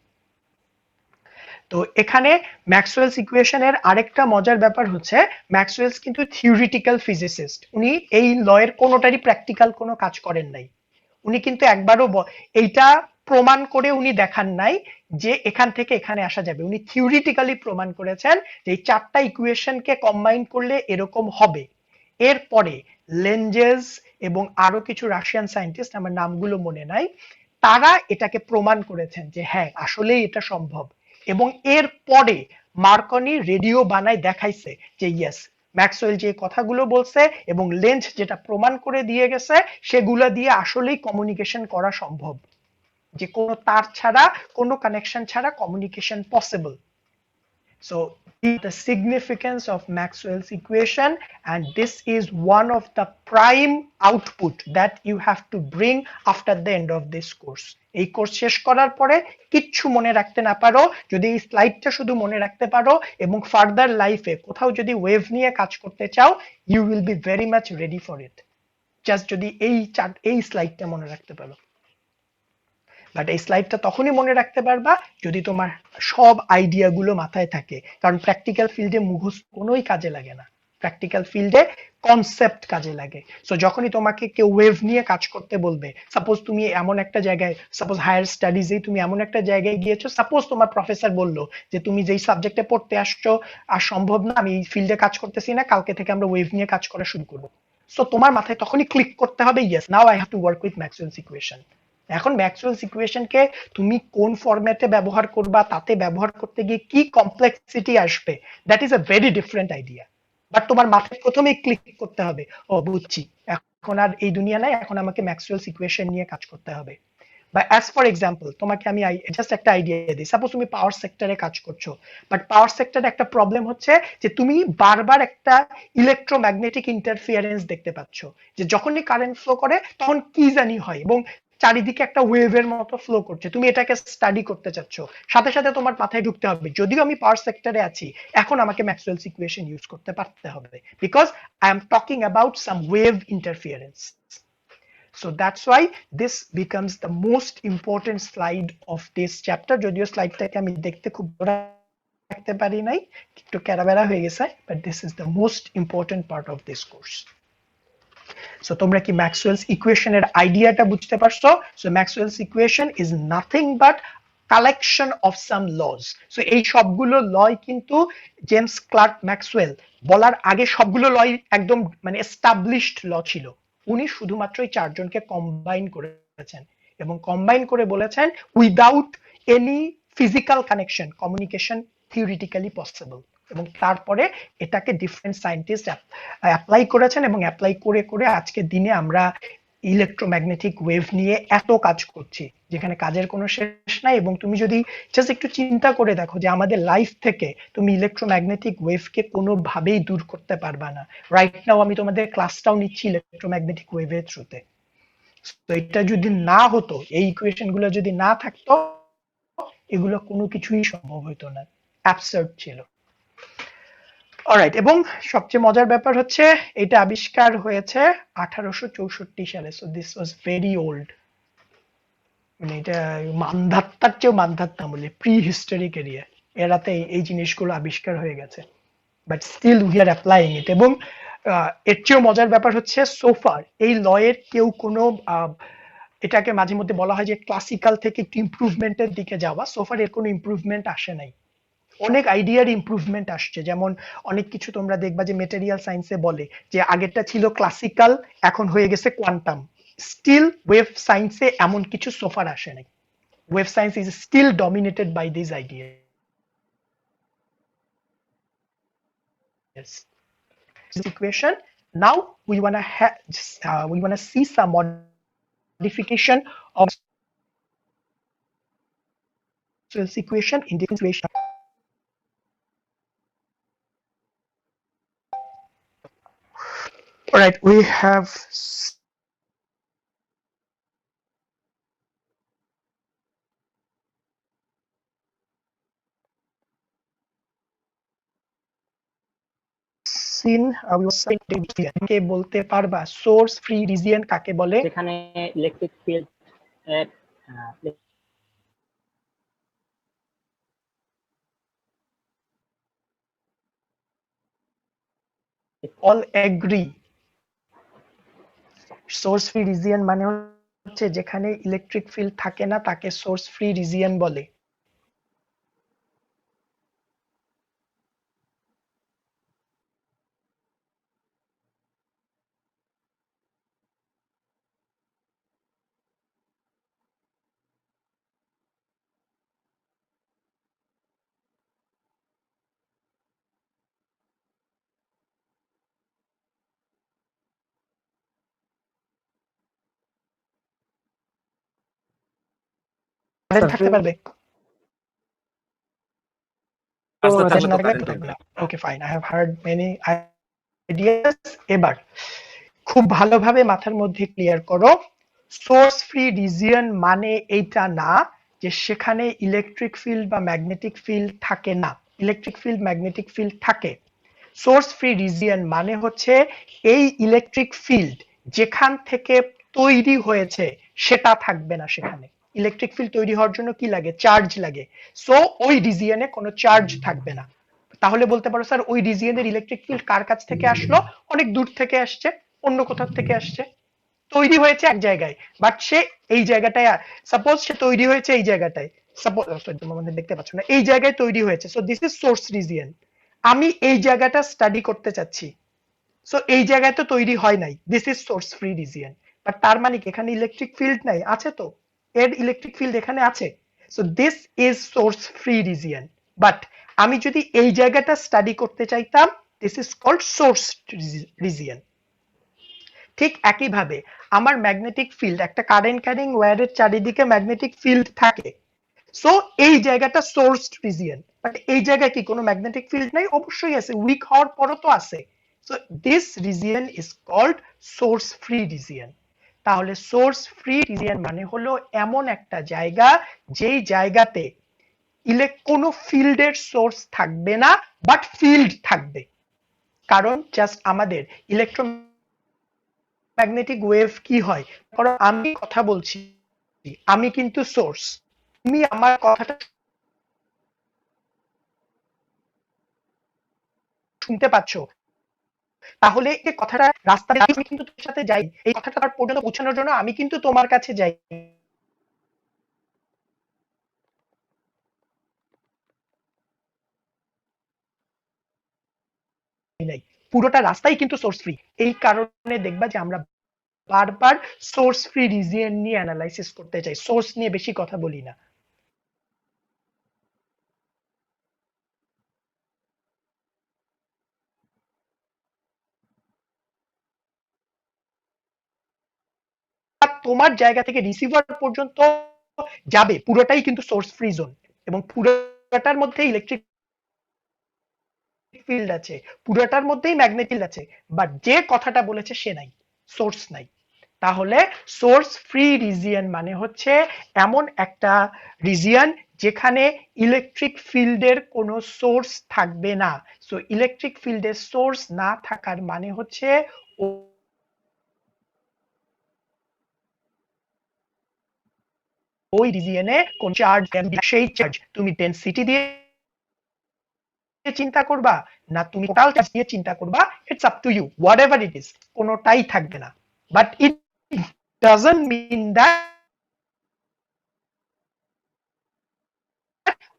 তো এখানে ম্যাক্সওয়েলস ইকুয়েশনের আরেকটা মজার ব্যাপার হচ্ছে, ম্যাক্সওয়েলস কিন্তু থিওরিটিক্যাল ফিজিসিস্ট, উনি এই লয়ের কোনোটারই প্র্যাকটিক্যাল কোনো কাজ করেন নাই। উনি কিন্তু একবারও এইটা প্রমাণ করে উনি দেখান নাই যে এখান থেকে এখানে আসা যাবে। উনি থিওরিটিক্যালি প্রমাণ করেছেন যে এই চারটা ইকুয়েশনকে কম্বাইন করলে এরকম হবে। এরপরে লেঞ্জেস এবং আরো কিছু রাশিয়ান সায়েন্টিস্ট, আমার নামগুলো মনে নাই, তারা এটাকে প্রমাণ করেছেন যে হ্যাঁ আসলেই এটা সম্ভব। এবং এর পরে মার্কনি রেডিও বানায় দেখাইছে যে ইয়েস, ম্যাক্সওয়েল যে কথাগুলো বলছে এবং লেঞ্জ যেটা প্রমাণ করে দিয়ে গেছে, সেগুলো দিয়ে আসলেই কমিউনিকেশন করা সম্ভব, যে কোনো তার ছাড়া, কোনো কানেকশন ছাড়া communication possible. So the significance of Maxwell's equation, and this is one of the prime output that you have to bring after the end of this course. এই কোর্স শেষ করার পরে কিচ্ছু মনে রাখতে না পারো, যদি এই স্লাইডটা শুধু মনে রাখতে পারো এবং ফার্দার লাইফে কোথাও যদি ওয়েভ নিয়ে কাজ করতে চাও, you will be very much ready for it, just যদি এই স্লাইডটা মনে রাখতে পারো। বাট এই স্লাইডটা তখনই মনে রাখতে পারবা যদি তোমার সব আইডিয়া গুলো মাথায় থাকে, কারণ প্র্যাকটিক্যাল ফিল্ডে মুখস্থ কোনোই কাজে লাগে না, প্র্যাকটিক্যাল ফিল্ডে কনসেপ্ট কাজে লাগে। সো যখনই তোমাকে কেউ ওয়েভ নিয়ে কাজ করতে বলবে, সাপোজ তুমি এমন একটা জায়গায়, সাপোজ হায়ার স্টাডিজে তুমি এমন একটা জায়গায় গিয়েছো, সাপোজ তোমার প্রফেসর বললো যে তুমি যেই সাবজেক্টে পড়তে আসছো আর সম্ভব না, আমি এই ফিল্ডে কাজ করতেছি না, কালকে থেকে আমরা ওয়েভ নিয়ে কাজ করা শুরু করবো। সো তোমার মাথায় তখনই ক্লিক করতে হবে, yes now I have to work with Maxwell's equation. এখন ম্যাক্সওয়েলস ইকুয়েশনকে তুমি কোন ফরম্যাটে ব্যবহার করবা, তাতে ব্যবহার করতে গিয়ে কি কমপ্লেক্সিটি আসবে, that is a very different idea. But তোমার মাথায় প্রথমেই ক্লিক করতে হবে, ও বুঝছি, এখন আর এই দুনিয়া নাই, এখন আমাকে ম্যাক্সওয়েলস ইকুয়েশন নিয়ে কাজ করতে হবে। বা অ্যাজ ফর এক্সাম্পল তোমাকে আমি জাস্ট একটা আইডিয়া দিই, সাপোজ তুমি পাওয়ার সেক্টরে কাজ করছো, বাট পাওয়ার সেক্টরে একটা প্রবলেম হচ্ছে যে তুমি বারবার একটা ইলেকট্রোম্যাগনেটিক ইন্টারফিয়ারেন্স দেখতে পাচ্ছ, যে যখনই কারেন্ট ফ্লো করে তখন কি জানি হয় এবং চারিদিকে একটা ওয়েভের মতো ফ্লো করছে, তুমি এটাকে স্টাডি করতে চাচ্ছ, সাথে সাথে তোমার মাথায় ঢুকতে হবে যদিও আমি পাওয়ার সেক্টরে আছি, এখন আমাকে ম্যাক্সওয়েলস ইকুয়েশন ইউজ করতে পারতে হবে, because I am talking about some wave interference. So that's why this becomes the most important slide of this chapter. যদিও স্লাইডটাকে আমি দেখতে খুব রাখতে পারি নাই, একটু ক্যারাবেরা হয়ে গেছে, but this is the most important part of this course. So তোমরা কি ম্যাক্সওয়েলস ইকুয়েশনের আইডিয়াটা বুঝতে পারছো? So Maxwell's equation is nothing but collection of some laws. So এই সবগুলো লই কিন্তু জেমস ক্লার্ক ম্যাক্সওয়েল বলার আগে সবগুলো লই একদম মানে এস্টাবলিশড ল ছিল, উনি শুধুমাত্র এই চারজনকে কম্বাইন করেছেন এবং কম্বাইন করে বলেছেন without any physical connection communication theoretically possible, এবং তারপরে এটাকে ডিফারেন্ট সায়েন্টিস্ট অ্যাপ্লাই করেছেন এবং অ্যাপ্লাই করে করে আজকের দিনে আমরা ইলেকট্রোম্যাগনেটিক ওয়েভ নিয়ে এত কাজ করছি যেখানে কাজের কোনো শেষ নাই। এবং তুমি যদি জাস্ট একটু চিন্তা করে দেখো যে আমাদের লাইফ থেকে তুমি ইলেকট্রোম্যাগনেটিক ওয়েভকে কোনোভাবেই দূর করতে পারবা না। রাইট নাও আমি তোমাদের ক্লাসটাও নিচ্ছি ইলেকট্রোম্যাগনেটিক ওয়েভের থ্রুতে। তো এটা যদি না হতো, এই ইকুয়েশন গুলো যদি না থাকতো, এগুলো কোনো কিছুই সম্ভব হতো না, অ্যাবসার্ড ছিল। অলরাইট, এবং সবচেয়ে মজার ব্যাপার হচ্ছে এটা আবিষ্কার হয়েছে 1864 সালে। So this was very old, মানে এটা মানধাত্তার চেয়েও মানধাত্তা বলে প্রি হিস্টোরিক এরিয়া, এরাতে এই জিনিসগুলো আবিষ্কার হয়ে গেছে, but still we are applying it. এবং এর চেয়েও মজার ব্যাপার হচ্ছে সোফার এই লয়ের কেউ কোনো এটাকে মাঝে মধ্যে বলা হয় যে ক্লাসিক্যাল থেকে একটু ইমপ্রুভমেন্টের দিকে যাওয়া, সোফার এর কোনো ইমপ্রুভমেন্ট আসে নাই, অনেক আইডিয়ার ইমপ্রুভমেন্ট আসছে। যেমন অনেক কিছু তোমরা দেখবা যে মেটেরিয়াল সায়েন্সে বলে যে আগেরটা ছিল ক্লাসিক্যাল, এখন হয়ে গেছে কোয়ান্টাম, স্টিল ওয়েভ সায়েন্সে এমন কিছু সোফার আসে নাই। Wave science is still dominated by this ideas equation. Now we want to see some modification of Maxwell's equation in differentiation. All right, we have seen we were saying কে বলতে পারবা সোর্স ফ্রি রিজিয়ন কাকে বলে? যেখানে electric field all agree source free region মানে হচ্ছে যেখানে ইলেকট্রিক ফিল্ড থাকে না তাকে সোর্স ফ্রি রিজিয়ন বলে। থাকতে পারবে Cursor থাকলে তো না থাকলে current তো থাকবে। থাকবে না। Okay fine, I have heard many ideas. এবার খুব ভালোভাবে মাথার মধ্যে ক্লিয়ার করো, সোর্স ফ্রি রিজিয়ন মানে এইটা না যে সেখানে ইলেকট্রিক ফিল্ড বা ম্যাগনেটিক ফিল্ড থাকে না। ইলেকট্রিক ফিল্ড ম্যাগনেটিক ফিল্ড থাকে। সোর্স ফ্রি রিজিয়ন মানে হচ্ছে এই ইলেকট্রিক ফিল্ড যেখান থেকে তৈরি হয়েছে সেটা থাকবে না সেখানে। ইলেকট্রিক ফিল্ড তৈরি হওয়ার জন্য কি লাগে? চার্জ লাগে। সো ওই রিজিয়নে কোনো চার্জ থাকবে না। তাহলে বলতে পারো স্যার ওই রিজিয়নের ইলেকট্রিক ফিল্ড কার কাছ থেকে আসলো? অনেক দূর থেকে আসছে, অন্য কোথাও থেকে আসছে, তৈরি হয়েছে এক জায়গায়, বাট সে এই জায়গাটায়, সাপোজ সে তৈরি হয়েছে এই জায়গাটায়, সাপোজ তোমাদের দেখতে পাচ্ছ না, এই জায়গায় তৈরি হয়েছে। So this is source region. আমি এই জায়গাটা স্টাডি করতে চাচ্ছি, সো এই জায়গায় তো তৈরি হয় নাই, this is source free region. But তার মানে কি এখানে ইলেকট্রিক ফিল্ড নাই? আছে তো, এর ইলেকট্রিক ফিল্ড এখানে আছে। So this is source free region. But আমি যদি এই জায়গাটা স্টাডি করতে চাইতাম, this is called source region. ঠিক একইভাবে আমার ম্যাগনেটিক ফিল্ড, একটা কারেন্ট ক্যারিং ওয়্যারের চারিদিকে ম্যাগনেটিক ফিল্ড থাকে, সো এই জায়গাটা সোর্স রিজিয়ন। বাট এই জায়গায় কি কোনো ম্যাগনেটিক ফিল্ড নাই? অবশ্যই আছে, উইক হওয়ার পরও তো আছে। So this region is called source free region. তাহলে সোর্স ফ্রি রিজিয়ন মানে হলো এমন একটা জায়গা যেই জায়গাতে কোনো ফিল্ডের সোর্স থাকবে না, বাট ফিল্ড থাকবে। কারণ জাস্ট আমাদের ইলেকট্রোম্যাগনেটিক ওয়েভ কি হয়, কারণ আমি কথা বলছি, আমি কিন্তু সোর্স, তুমি আমার কথাটা শুনতে পাচ্ছ, তাহলে এই কথাটা রাস্তায় আমি কিন্তু তোমার সাথে যাই, এই কথাটা তার পর্যন্ত পৌঁছানোর জন্য আমি কিন্তু তোমার কাছে যাই নাই, পুরোটা রাস্তাই কিন্তু সোর্স ফ্রি। এই কারণে দেখবা যে আমরা বারবার সোর্স ফ্রি রিজিয়ন নিয়ে অ্যানালাইসিস করতে চাই, সোর্স নিয়ে বেশি কথা বলি না। তোমার জায়গা থেকে রিসিভার পর্যন্ত যাবে পুরোটাই কিন্তু সোর্স ফ্রি জোন, এবং পুরোটার মধ্যে ইলেকট্রিক ফিল্ড আছে, পুরোটার মধ্যেই ম্যাগনেটিক ফিল্ড আছে, বাট যে কথাটা বলেছে সে নাই, সোর্স নাই। তাহলে সোর্স ফ্রি রিজিয়ন মানে হচ্ছে এমন একটা রিজিয়ন যেখানে ইলেকট্রিক ফিল্ডের কোনো সোর্স থাকবে না। সো ইলেকট্রিক ফিল্ডের সোর্স না থাকার মানে হচ্ছে ওই রিজিয়নে কোন চার্জ, সেই চার্জ তুমি ডেনসিটি দিয়ে চিন্তা করবা না তুমি টোটাল চার্জ দিয়ে চিন্তা করবা, it's up to you, whatever it is, কোনোটাই থাকবে না। But it doesn't mean that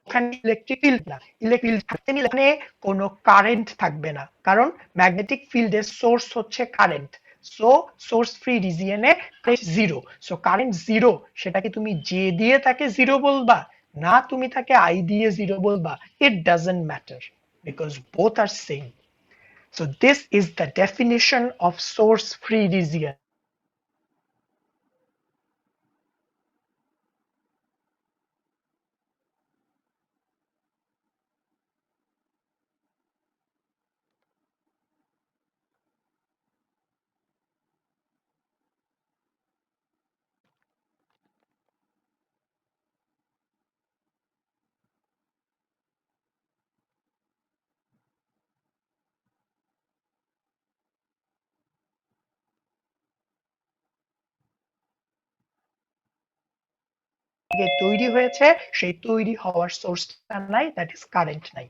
ওখানে ইলেকট্রিক ফিল্ড না, ইলেকট্রিক ফিল্ড থাকতে নিলে এখানে কোনো কারেন্ট থাকবে না, কারণ ম্যাগনেটিক ফিল্ডের সোর্স হচ্ছে কারেন্ট। সো সোর্স ফ্রি রিজিয়নে জিরো। সো কারেন্ট জিরো, সেটা কি তুমি জে দিয়ে তাকে জিরো বলবা, না তুমি তাকে আই দিয়ে জিরো বলবা, it doesn't matter, because both are same. So this is the definition of source-free region. তৈরি হয়েছে, সেই তৈরি হওয়ার সোর্সটা নাই, দ্যাট ইজ কারেন্ট নাই।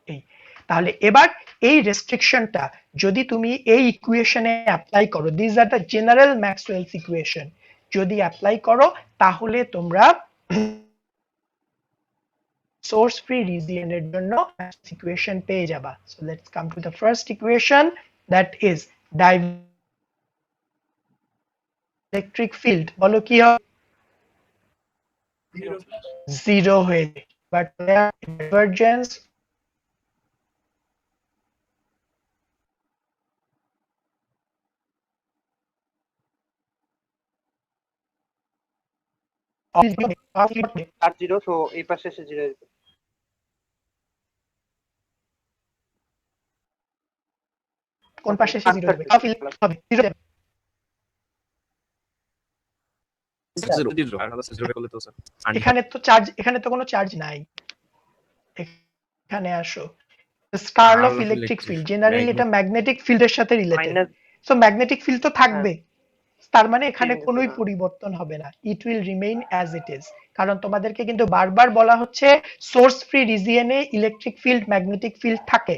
এই তাহলে এবার এই রেস্ট্রিকশনটা যদি তুমি এই ইকুয়েশনে অ্যাপ্লাই করো, this are the general Maxwell's equation, যদি অ্যাপ্লাই করো তাহলে তোমরা সোর্স ফ্রি রিজিয়নের জন্য ইকুয়েশন পেয়ে যাবা। So let's come to the first equation, that is dielectric field. বলো কি হবে? জিরো হয়ে যায়, but divergence are zero, so এই পাশে এসে জিরো। কোন পাশে এসে জিরো হবে, কার্ল ফিল হবে জিরো যাবে। এখানে তো চার্জ, এখানে তো কোনো চার্জ নাই, এখানে আসো। Curl of electric field, generally এটা ম্যাগনেটিক ফিল্ডের সাথে রিলেটেড, সো ম্যাগনেটিক ফিল্ড তো থাকবে, তার মানে এখানে কোনোই পরিবর্তন হবে না, it will remain as it is. কারণ তোমাদেরকে কিন্তু বারবার বলা হচ্ছে সোর্স ফ্রি রিজিয়নে ইলেকট্রিক ফিল্ড ম্যাগনেটিক ফিল্ড থাকে,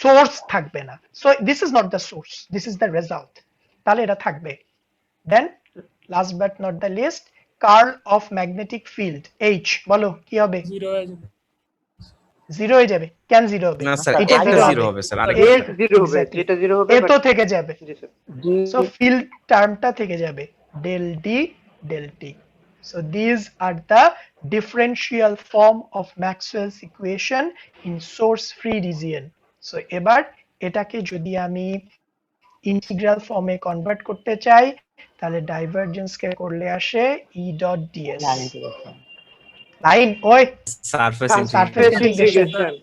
সোর্স থাকবে না। So this is not the source, this is the result, তাহলে এটা থাকবে। Then last but not the least, curl of magnetic field H, বলো কি হবে? 0 হয়ে যাবে। জিরো হয়ে যাবে, কেন জিরো হবে? না স্যার, এটা এটা জিরো জিরো হবে, হবে স্যার, এ আরেকটা জিরো হবে, Exactly. যেটা জিরো হবে এ তো থেকে যাবে, জি স্যার। so field টার্মটা থেকে যাবে, del D del T. So these are the differential form of Maxwell's equation in source free region. So এবার এটাকে যদি আমি ইন্টিগ্রাল ফর্মে কনভার্ট করতে চাই, তাহলে ডাইভারজেন্স কে করলে আসে E dot ds, লাইন ওই surface surface integration. Integration,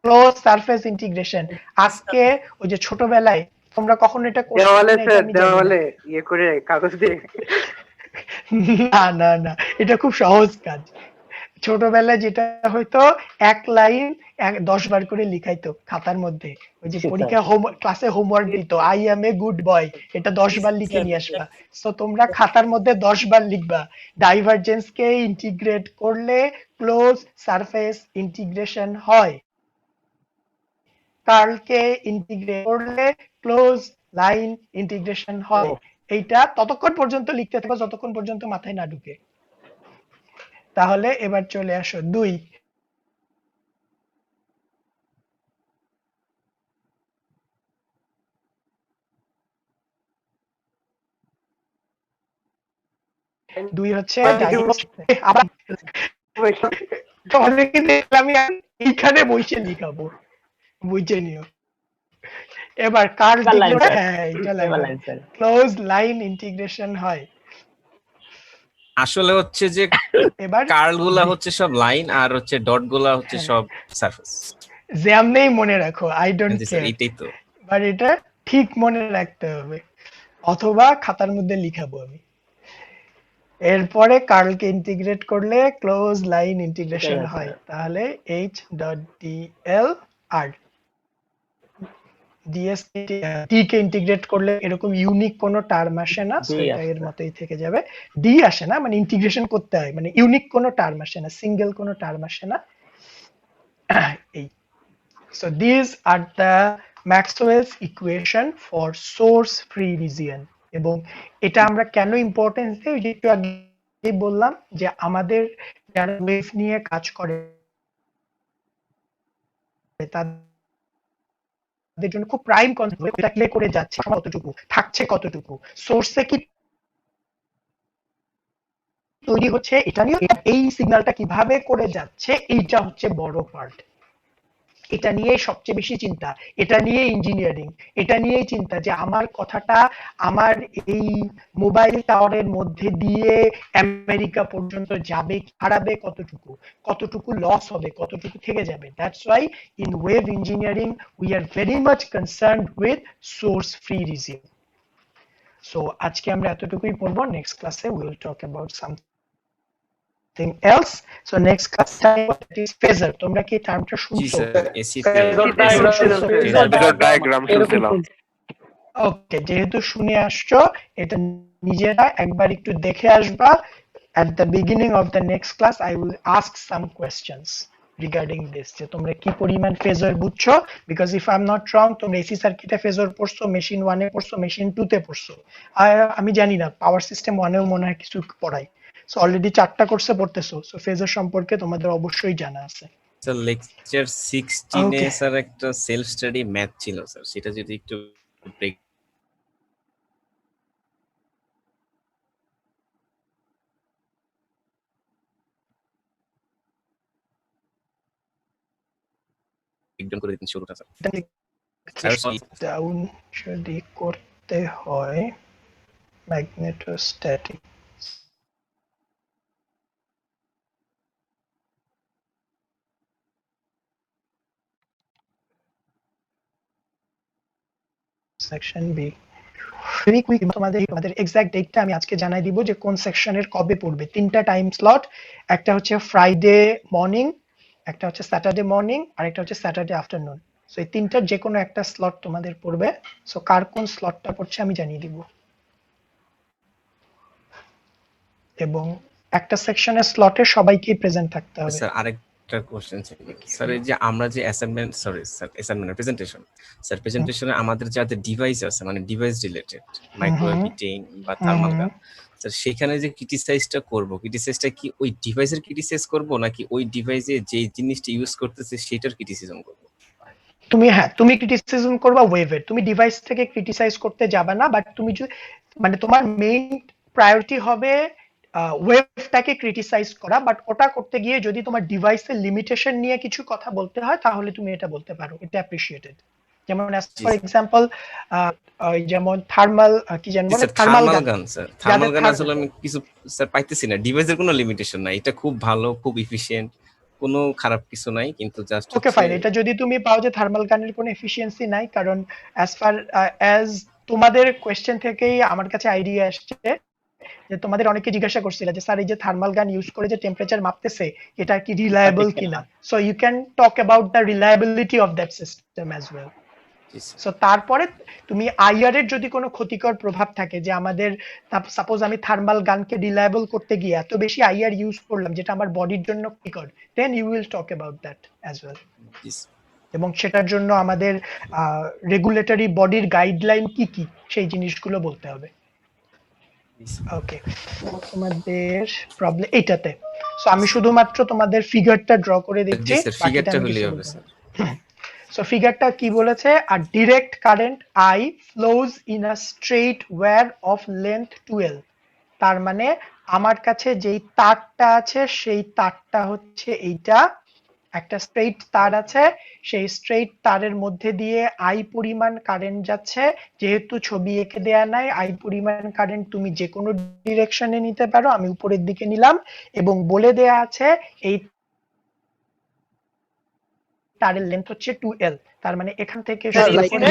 close surface integration. আজকে ওই যে ছোটবেলায় তোমরা কখন এটা করছো দেওয়ালে না, এটা স্যার, আমি জানি না। দেওয়ালে ইয়ে করে কাগজ দিয়ে। না না না, এটা খুব সহজ কাজ। ছোটবেলায় যেটা হয়তো এক লাইন 10 বার করে লিখাইতো খাতার মধ্যে, ওই যে পরীক্ষা ক্লাসে হোমওয়ার্ক দিত, I am a good boy, এটা 10 বার লিখে নিয়ে আসবা। সো তোমরা খাতার মধ্যে 10 বার লিখবা, ডাইভারজেন্স কে ইন্টিগ্রেট করলে ক্লোজ সারফেস ইন্টিগ্রেশন হয়, কার্লকে ইন্টিগ্রেট করলে ক্লোজ লাইন ইন্টিগ্রেশন হয়। এইটা ততক্ষণ পর্যন্ত লিখতে থাকো যতক্ষণ পর্যন্ত মাথায় না ঢুকে। তাহলে এবার চলে আসো 2। দুই হচ্ছে আবার তোমাদেরকে আমি এইখানে বসে লিখাবো, বুঝে নিও। এবার কার্ল হ্যাঁ এটা লাগবে, ক্লোজ লাইন ইন্টিগ্রেশন হয়। আসলে হচ্ছে যে এবার কার্ল গুলা হচ্ছে সব লাইন, আর হচ্ছে ডট গুলা হচ্ছে সব সারফেস। যেমনেই মনে রাখো, I don't G sir, care, এটাই তো। বাট এটা ঠিক মনে রাখতে হবে, অথবা খাতার মধ্যে লিখাবো আমি। এরপরে কার্লকে ইন্টিগ্রেট করলে ক্লোজ লাইন ইন্টিগ্রেশন হয়, তাহলে h ডট dl আর ds t কে ইন্টিগ্রেট করলে এরকম ইউনিক কোনো টার্ম আসে না, সো এটা এর মতোই থেকে যাবে। d আসে না, মানে ইন্টিগ্রেশন করতে হয়, মানে ইউনিক কোনো টার্ম আসে না, সিঙ্গেল কোনো টার্ম আসে না। এই so these are the Maxwell's equation for source free region। এবং এটা আমরা কেন ইম্পর্টেন্স দিই, ওই যে একটু আগে বললাম যে আমাদের যারা ওয়েভ নিয়ে কাজ করে তাদের জন্য খুব প্রাইম কনসেপ্ট, এটা প্লে করে যাচ্ছে কতটুকু, থাকছে কতটুকু, সোর্সে কি তৈরি হচ্ছে, এটা নিয়ে এই সিগন্যালটা কিভাবে করে যাচ্ছে, এইটা হচ্ছে বড় পার্ট। এটা নিয়ে সবচেয়ে বেশি চিন্তা, এটা নিয়ে ইঞ্জিনিয়ারিং, এটা নিয়েই চিন্তা যে আমার কথাটা আমার এই মোবাইল টাওয়ারের মধ্যে দিয়ে আমেরিকা পর্যন্ত যাবে, হারাবে কতটুকু, কতটুকু লস হবে, কতটুকু থেকে যাবে। That's why in wave engineering we are very much concerned with source free region. So আজকে আমরা এতটুকুই পড়বো, নেক্সট ক্লাসে we will talk about something else. So next class time is phasor, তোমরা কি টার্মটা জি শুনছো? স্যার, এসি ফেজার ডায়াগ্রাম শুনছিলাম। ওকে, যেহেতু শুনে আসছো, এটা নিজেরা একবার একটু দেখে আসবা। At the beginning of the next class I will ask some questions regarding this, যে তোমরা কি পরিমাণ ফেজর বুঝছো, because if I am not wrong তোমরা এসি সার্কিটে ফেজর পড়ছো, মেশিন 1 এ পড়ছো, মেশিন 2 তে পড়ছো, আমি জানি না পাওয়ার সিস্টেম 1 এও মনে হয় কিছু পড়াই। সো অলরেডি 4টা কোর্সে পড়তেছো, সো ফেজর সম্পর্কে তোমাদের অবশ্যই জানা আছে। স্যার লেকচার 16 এ Okay. স্যার একটা সেলফ স্টাডি ম্যাথ ছিল স্যার, সেটা যদি একটু ব্রেক করে দিতেন শুরুটা স্যার। ডাউন যদি করতে হয় ম্যাগনেটোস্ট্যাটিক, সেকশন বি ভেরি কুইক তোমাদের এক্সাক্ট ডেটটা আমি আজকে জানাই দিব যে কোন সেকশনের কবে পড়বে। 3টা টাইম স্লট, একটা হচ্ছে ফ্রাইডে মর্নিং, একটা হচ্ছে স্যাটারডে মর্নিং, আর একটা হচ্ছে স্যাটারডে আফটারনুন। সো এই তিনটার যে কোনো একটা স্লট তোমাদের পড়বে। সো কার কোন স্লটটা পড়ছে আমি জানিয়ে দিব। এবং একটা সেকশনের স্লটে সবাইকে প্রেজেন্ট থাকতে হবে। স্যার আরেকটা কোশ্চেন ছিল স্যার, এই যে আমরা যে অ্যাসাইনমেন্ট প্রেজেন্টেশন স্যার, প্রেজেন্টেশনে আমাদের যাদের ডিভাইস আছে মানে ডিভাইস রিলেটেড মাইক্রোওয়েভ হিটিং বা থার্মাল গান, স্যার সেখানে যে ক্রিটিসাইজটা করব, ক্রিটিসাইজটা কি ওই ডিভাইসের ক্রিটিসাইজ করব নাকি ওই ডিভাইসে যে জিনিসটা ইউজ করতেছে সেটার ক্রিটিসিজম করব? তুমি ক্রিটিসিজম করবা ওয়েভের, তুমি ডিভাইস থেকে ক্রিটিসাইজ করতে যাবে না, বাট তুমি মানে তোমার মেইন প্রায়োরিটি হবে ওয়েভটাকে ক্রিটিসাইজ করা। বাট ওটা করতে গিয়ে যদি তোমার ডিভাইসের লিমিটেশন নিয়ে কিছু কথা বলতে হয় তাহলে তুমি এটা বলতে পারো, এটা অ্যাপ্রিশিয়েটেড। যেমন অ্যাজ ফর এক্সাম্পল যেমন থার্মাল কি জানবো না, থার্মাল গান স্যার, থার্মাল গান আসলে আমি কিছু স্যার পাইতেছি না, ডিভাইসের কোনো লিমিটেশন নাই, এটা খুব ভালো, খুব এফিশিয়েন্ট, কোনো খারাপ কিছু নাই, কিন্তু জাস্ট ওকে ফাইন, এটা যদি তুমি পাও যে থার্মাল গানের কোনো এফিশিয়েন্সি নাই, কারণ অ্যাজ তোমাদের কোয়েশ্চেন থেকেই আমার কাছে আইডিয়া আসছে যে তোমাদের অনেকে জিজ্ঞাসা করছিল যে স্যার এই যে থার্মাল গান ইউজ করে যে টেম্পারেচার মাপতেছে এটা কি রিলায়েবল কিনা। So you can talk about the reliability of that system as well. So তারপরে তুমি আইআর এর যদি কোনো ক্ষতিকর প্রভাব থাকে, যে আমাদের সাপোজ আমি থার্মাল গানকে রিলায়েবল করতে গিয়ে এত বেশি আইআর ইউজ করলাম যেটা আমার বডির জন্য ক্ষতিকর, then you will talk about that as well. এবং সেটার জন্য আমাদের রেগুলেটরি বডির গাইডলাইন কি কি সেই জিনিসগুলো বলতে হবে। ওকে, তোমাদের প্রবলেম এইটাতে। সো আমি শুধুমাত্র তোমাদের ফিগারটা ড্র করে দিচ্ছি, ফিগারটা হলেই হবে স্যার। সো ফিগারটা কি বলেছে, আর direct current I flows in a straight wire of length 12। তার মানে আমার কাছে যেই তারটা আছে সেই তারটা হচ্ছে এইটা, একটা স্ট্রেট তার আছে, সেই স্ট্রেট তারের মধ্যে দিয়ে আই পরিমাণ কারেন্ট যাচ্ছে। যেহেতু ছবি এঁকে দেয়া নাই, আই পরিমাণ কারেন্ট তুমি যে কোনো ডিরেকশনে নিতে পারো, আমি উপরের দিকে নিলাম, এবং বলে দেয়া আছে এই তারের লেন্থ হচ্ছে 2L। তার মানে এখান থেকে শুরু করে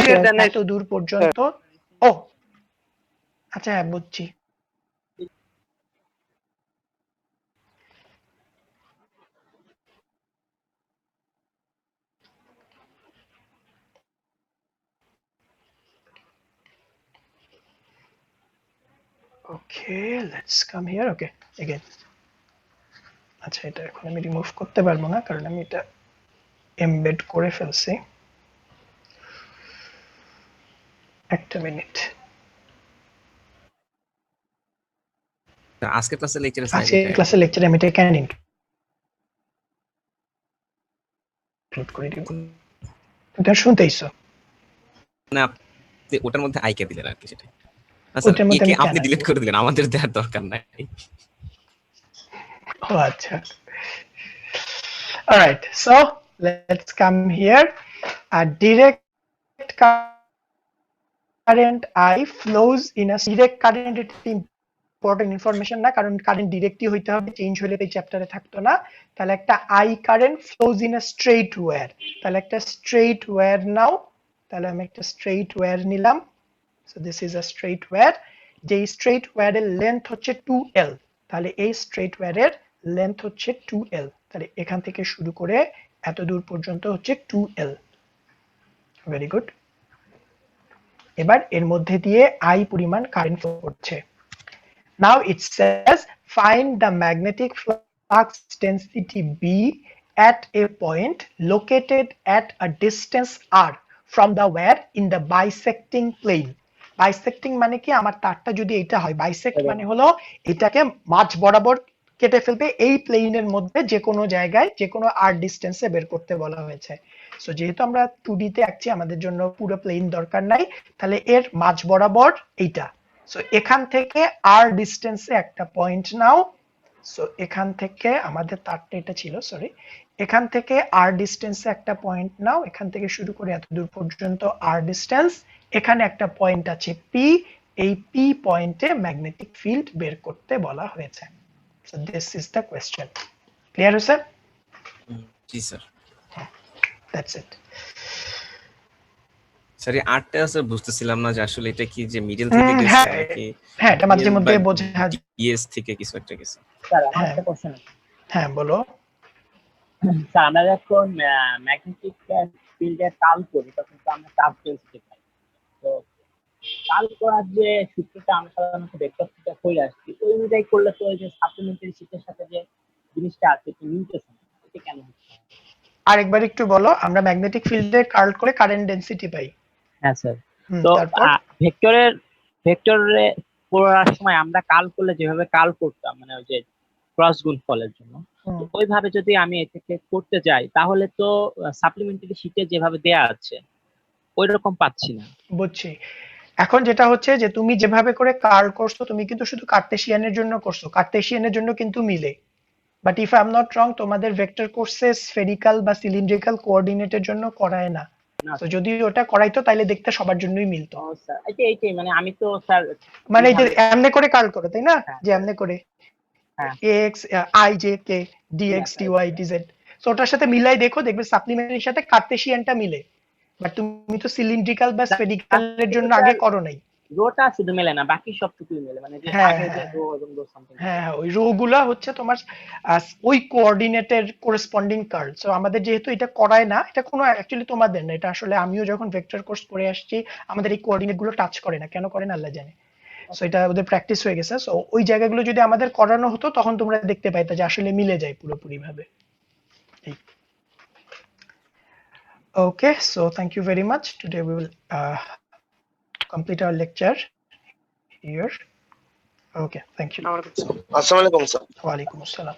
এত দূর পর্যন্ত। ও আচ্ছা, হ্যাঁ বুঝছি। Okay, let's come here. Okay, again. আচ্ছা, এটা এখন আমি রিমুভ করতে পারবো না কারণ আমি এটা এমবেড করে ফেলছি। একটা মিনিট। আজকে ক্লাসে লেকচারে আমি এটা কেন ইনক্লুড করে দিব? এটা শুনতেইছো? না, আপনি ওটার মধ্যে আইকে দিলেন আর কি, সেটা আচ্ছা একে আপনি ডিলিট করে দিলেন, আমাদের দেওয়ার দরকার নাই। ও আচ্ছা, alright, so let's come here. A direct current I flows in a direct current. It's important information না, কারণ কারেন্ট ডিরেক্টলি হইতে হবে, চেঞ্জ হলে এই চ্যাপ্টারে থাকতো না। তাহলে একটা I current flows in a straight wire, তাহলে একটা স্ট্রেট ওয়্যার নাও। তাহলে আমি একটা স্ট্রেট ওয়্যার নিলাম। So this is a straight wire, যে স্ট্রেট ওয়্যারের লেন্থ হচ্ছে 2L। তাহলে এই স্ট্রেট ওয়্যারের লেন্থ হচ্ছে 2L। তাহলে এখান থেকে শুরু করে এত দূর পর্যন্ত হচ্ছে 2L। Very good. এবার এর মধ্যে দিয়ে আই পরিমাণ কারেন্ট ফ্লো করছে। Now it says find the magnetic flux density B at a point located at a distance r from the wire in the bisecting plane. Bisecting মানে কি, আমার তারটা যদি এটা হয়, bisect মানে হলো এটাকে মাঝ বরাবর কেটে ফেলবে, এই প্লেনের মধ্যে যে কোনো জায়গায় যে কোনো r ডিস্টেন্সে বের করতে বলা হয়েছে। সো যেহেতু আমরা 2D তে আঁকছি, আমাদের জন্য পুরো প্লেন দরকার নাই, তাহলে এর মাঝ বরাবর এইটা। সো এখান থেকে আর ডিস্টেন্সে একটা পয়েন্ট নাও। সো এখান থেকে আমাদের তারটা এটা ছিল, সরি, এখান থেকে আর ডিস্টেন্সে একটা পয়েন্ট নাও, এখান থেকে শুরু করে এত দূর পর্যন্ত আর ডিস্টেন্স। এখানে একটা পয়েন্ট আছে পি, এই পি পয়েন্টে ম্যাগনেটিক ফিল্ড বের করতে বলা হয়েছে। So this is the question. Clear হয়েছে? জি স্যার, দ্যাটস ইট। স্যার এই আর্টটা স্যার বুঝতেছিলাম না যে আসলে এটা কি যে মিডল থেকে গেছে হ্যাঁ নাকি হ্যাঁ, এটা মাঝে মধ্যে বোঝা যায়। ডিএস থেকে কিছু একটা গেছে। স্যার আমার একটা কোশ্চেন আছে। হ্যাঁ বলো। স্যার আমরা যখন ম্যাগনেটিক ফিল্ডে কাল করি তখন তো আমরা চার্জ ডেনসিটি পাই। তো কাল করার যে সূত্রটা আমরা সাধারণত ভেক্টর থেকে করে আসছি ওই অনুযায়ী করলে তো ওই যে সাপ্লিমেন্টারি শীটের সাথে যে জিনিসটা আছে এটা মিলতেছে না, এটা কেন হচ্ছে? আরেকবার একটু বলো। আমরা ম্যাগনেটিক ফিল্ডে কার্ল করে কারেন্ট ডেনসিটি পাই। হ্যাঁ স্যার। হুম, তো তারপর ভেক্টরে করার সময় আমরা কাল করলে যেভাবে কাল করতাম মানে ওই যে ক্রস গুণফলের জন্য, তো ওইভাবে যদি আমি এটাকে করতে যাই তাহলে তো সাপ্লিমেন্টারি শীটে যেভাবে দেয়া আছে ওই রকম পাচ্ছি না। বুঝছি। এখন যেটা হচ্ছে যে তুমি যেভাবে করে কার্ল করছো তুমি কিন্তু শুধু কার্টেশিয়ানের জন্য করছো, কার্টেশিয়ানের জন্য কিন্তু মিলে। But if I am not wrong তোমাদের ভেক্টর কোর্সে স্ফেরিক্যাল বা সিলিন্ড্রিক্যাল কোঅর্ডিনেটের জন্য করায় না। তো যদি ওটা করাইতো তাহলে দেখতে সবার জন্যই মিলতো। ও স্যার এইটাই মানে আমি তো স্যার মানে এই যে এমনে করে কার্ল করো তাই না, হ্যাঁ, যে এমনে করে হ্যাঁ ax i j k dx dy dz, so ওটার সাথে মিলাই দেখো, দেখবে সাপ্লিমেন্টারির সাথে কার্টেশিয়ানটা মিলে। বাট তুমি তো সিলিন্ড্রিক্যাল বা স্ফেরিক্যালের জন্য আগে করো নাই। রোটা শুধু মেলে না বাকি সবটুকুই মেলে, মানে যে হ্যাঁ, আগে যে হ্যাঁ। রো এবং রো সামথিং। হ্যাঁ ওই রো গুলা হচ্ছে তোমার ওই কোঅর্ডিনেটের করেসপন্ডিং কার্ল। সো আমাদের যেহেতু এটা করায় না, এটা কোনো অ্যাকচুয়ালি তোমাদের না, এটা আসলে আমিও যখন ভেক্টর কোর্স করে আসছি আমাদের এই কোঅর্ডিনেট গুলো টাচ করে না, কেন করে না আল্লাহ জানে। সো এটা ওদের প্র্যাকটিস হয়ে গেছে। সো ওই জায়গাগুলো যদি আমাদের করানো হতো তখন তোমরা দেখতে পাইতে যে আসলে মিলে যায় পুরোপুরি ভাবে। Okay, so thank you very much. Today we will complete our lecture here. Okay, thank you. আসসালামু আলাইকুম স্যার। Wa alaikum assalam.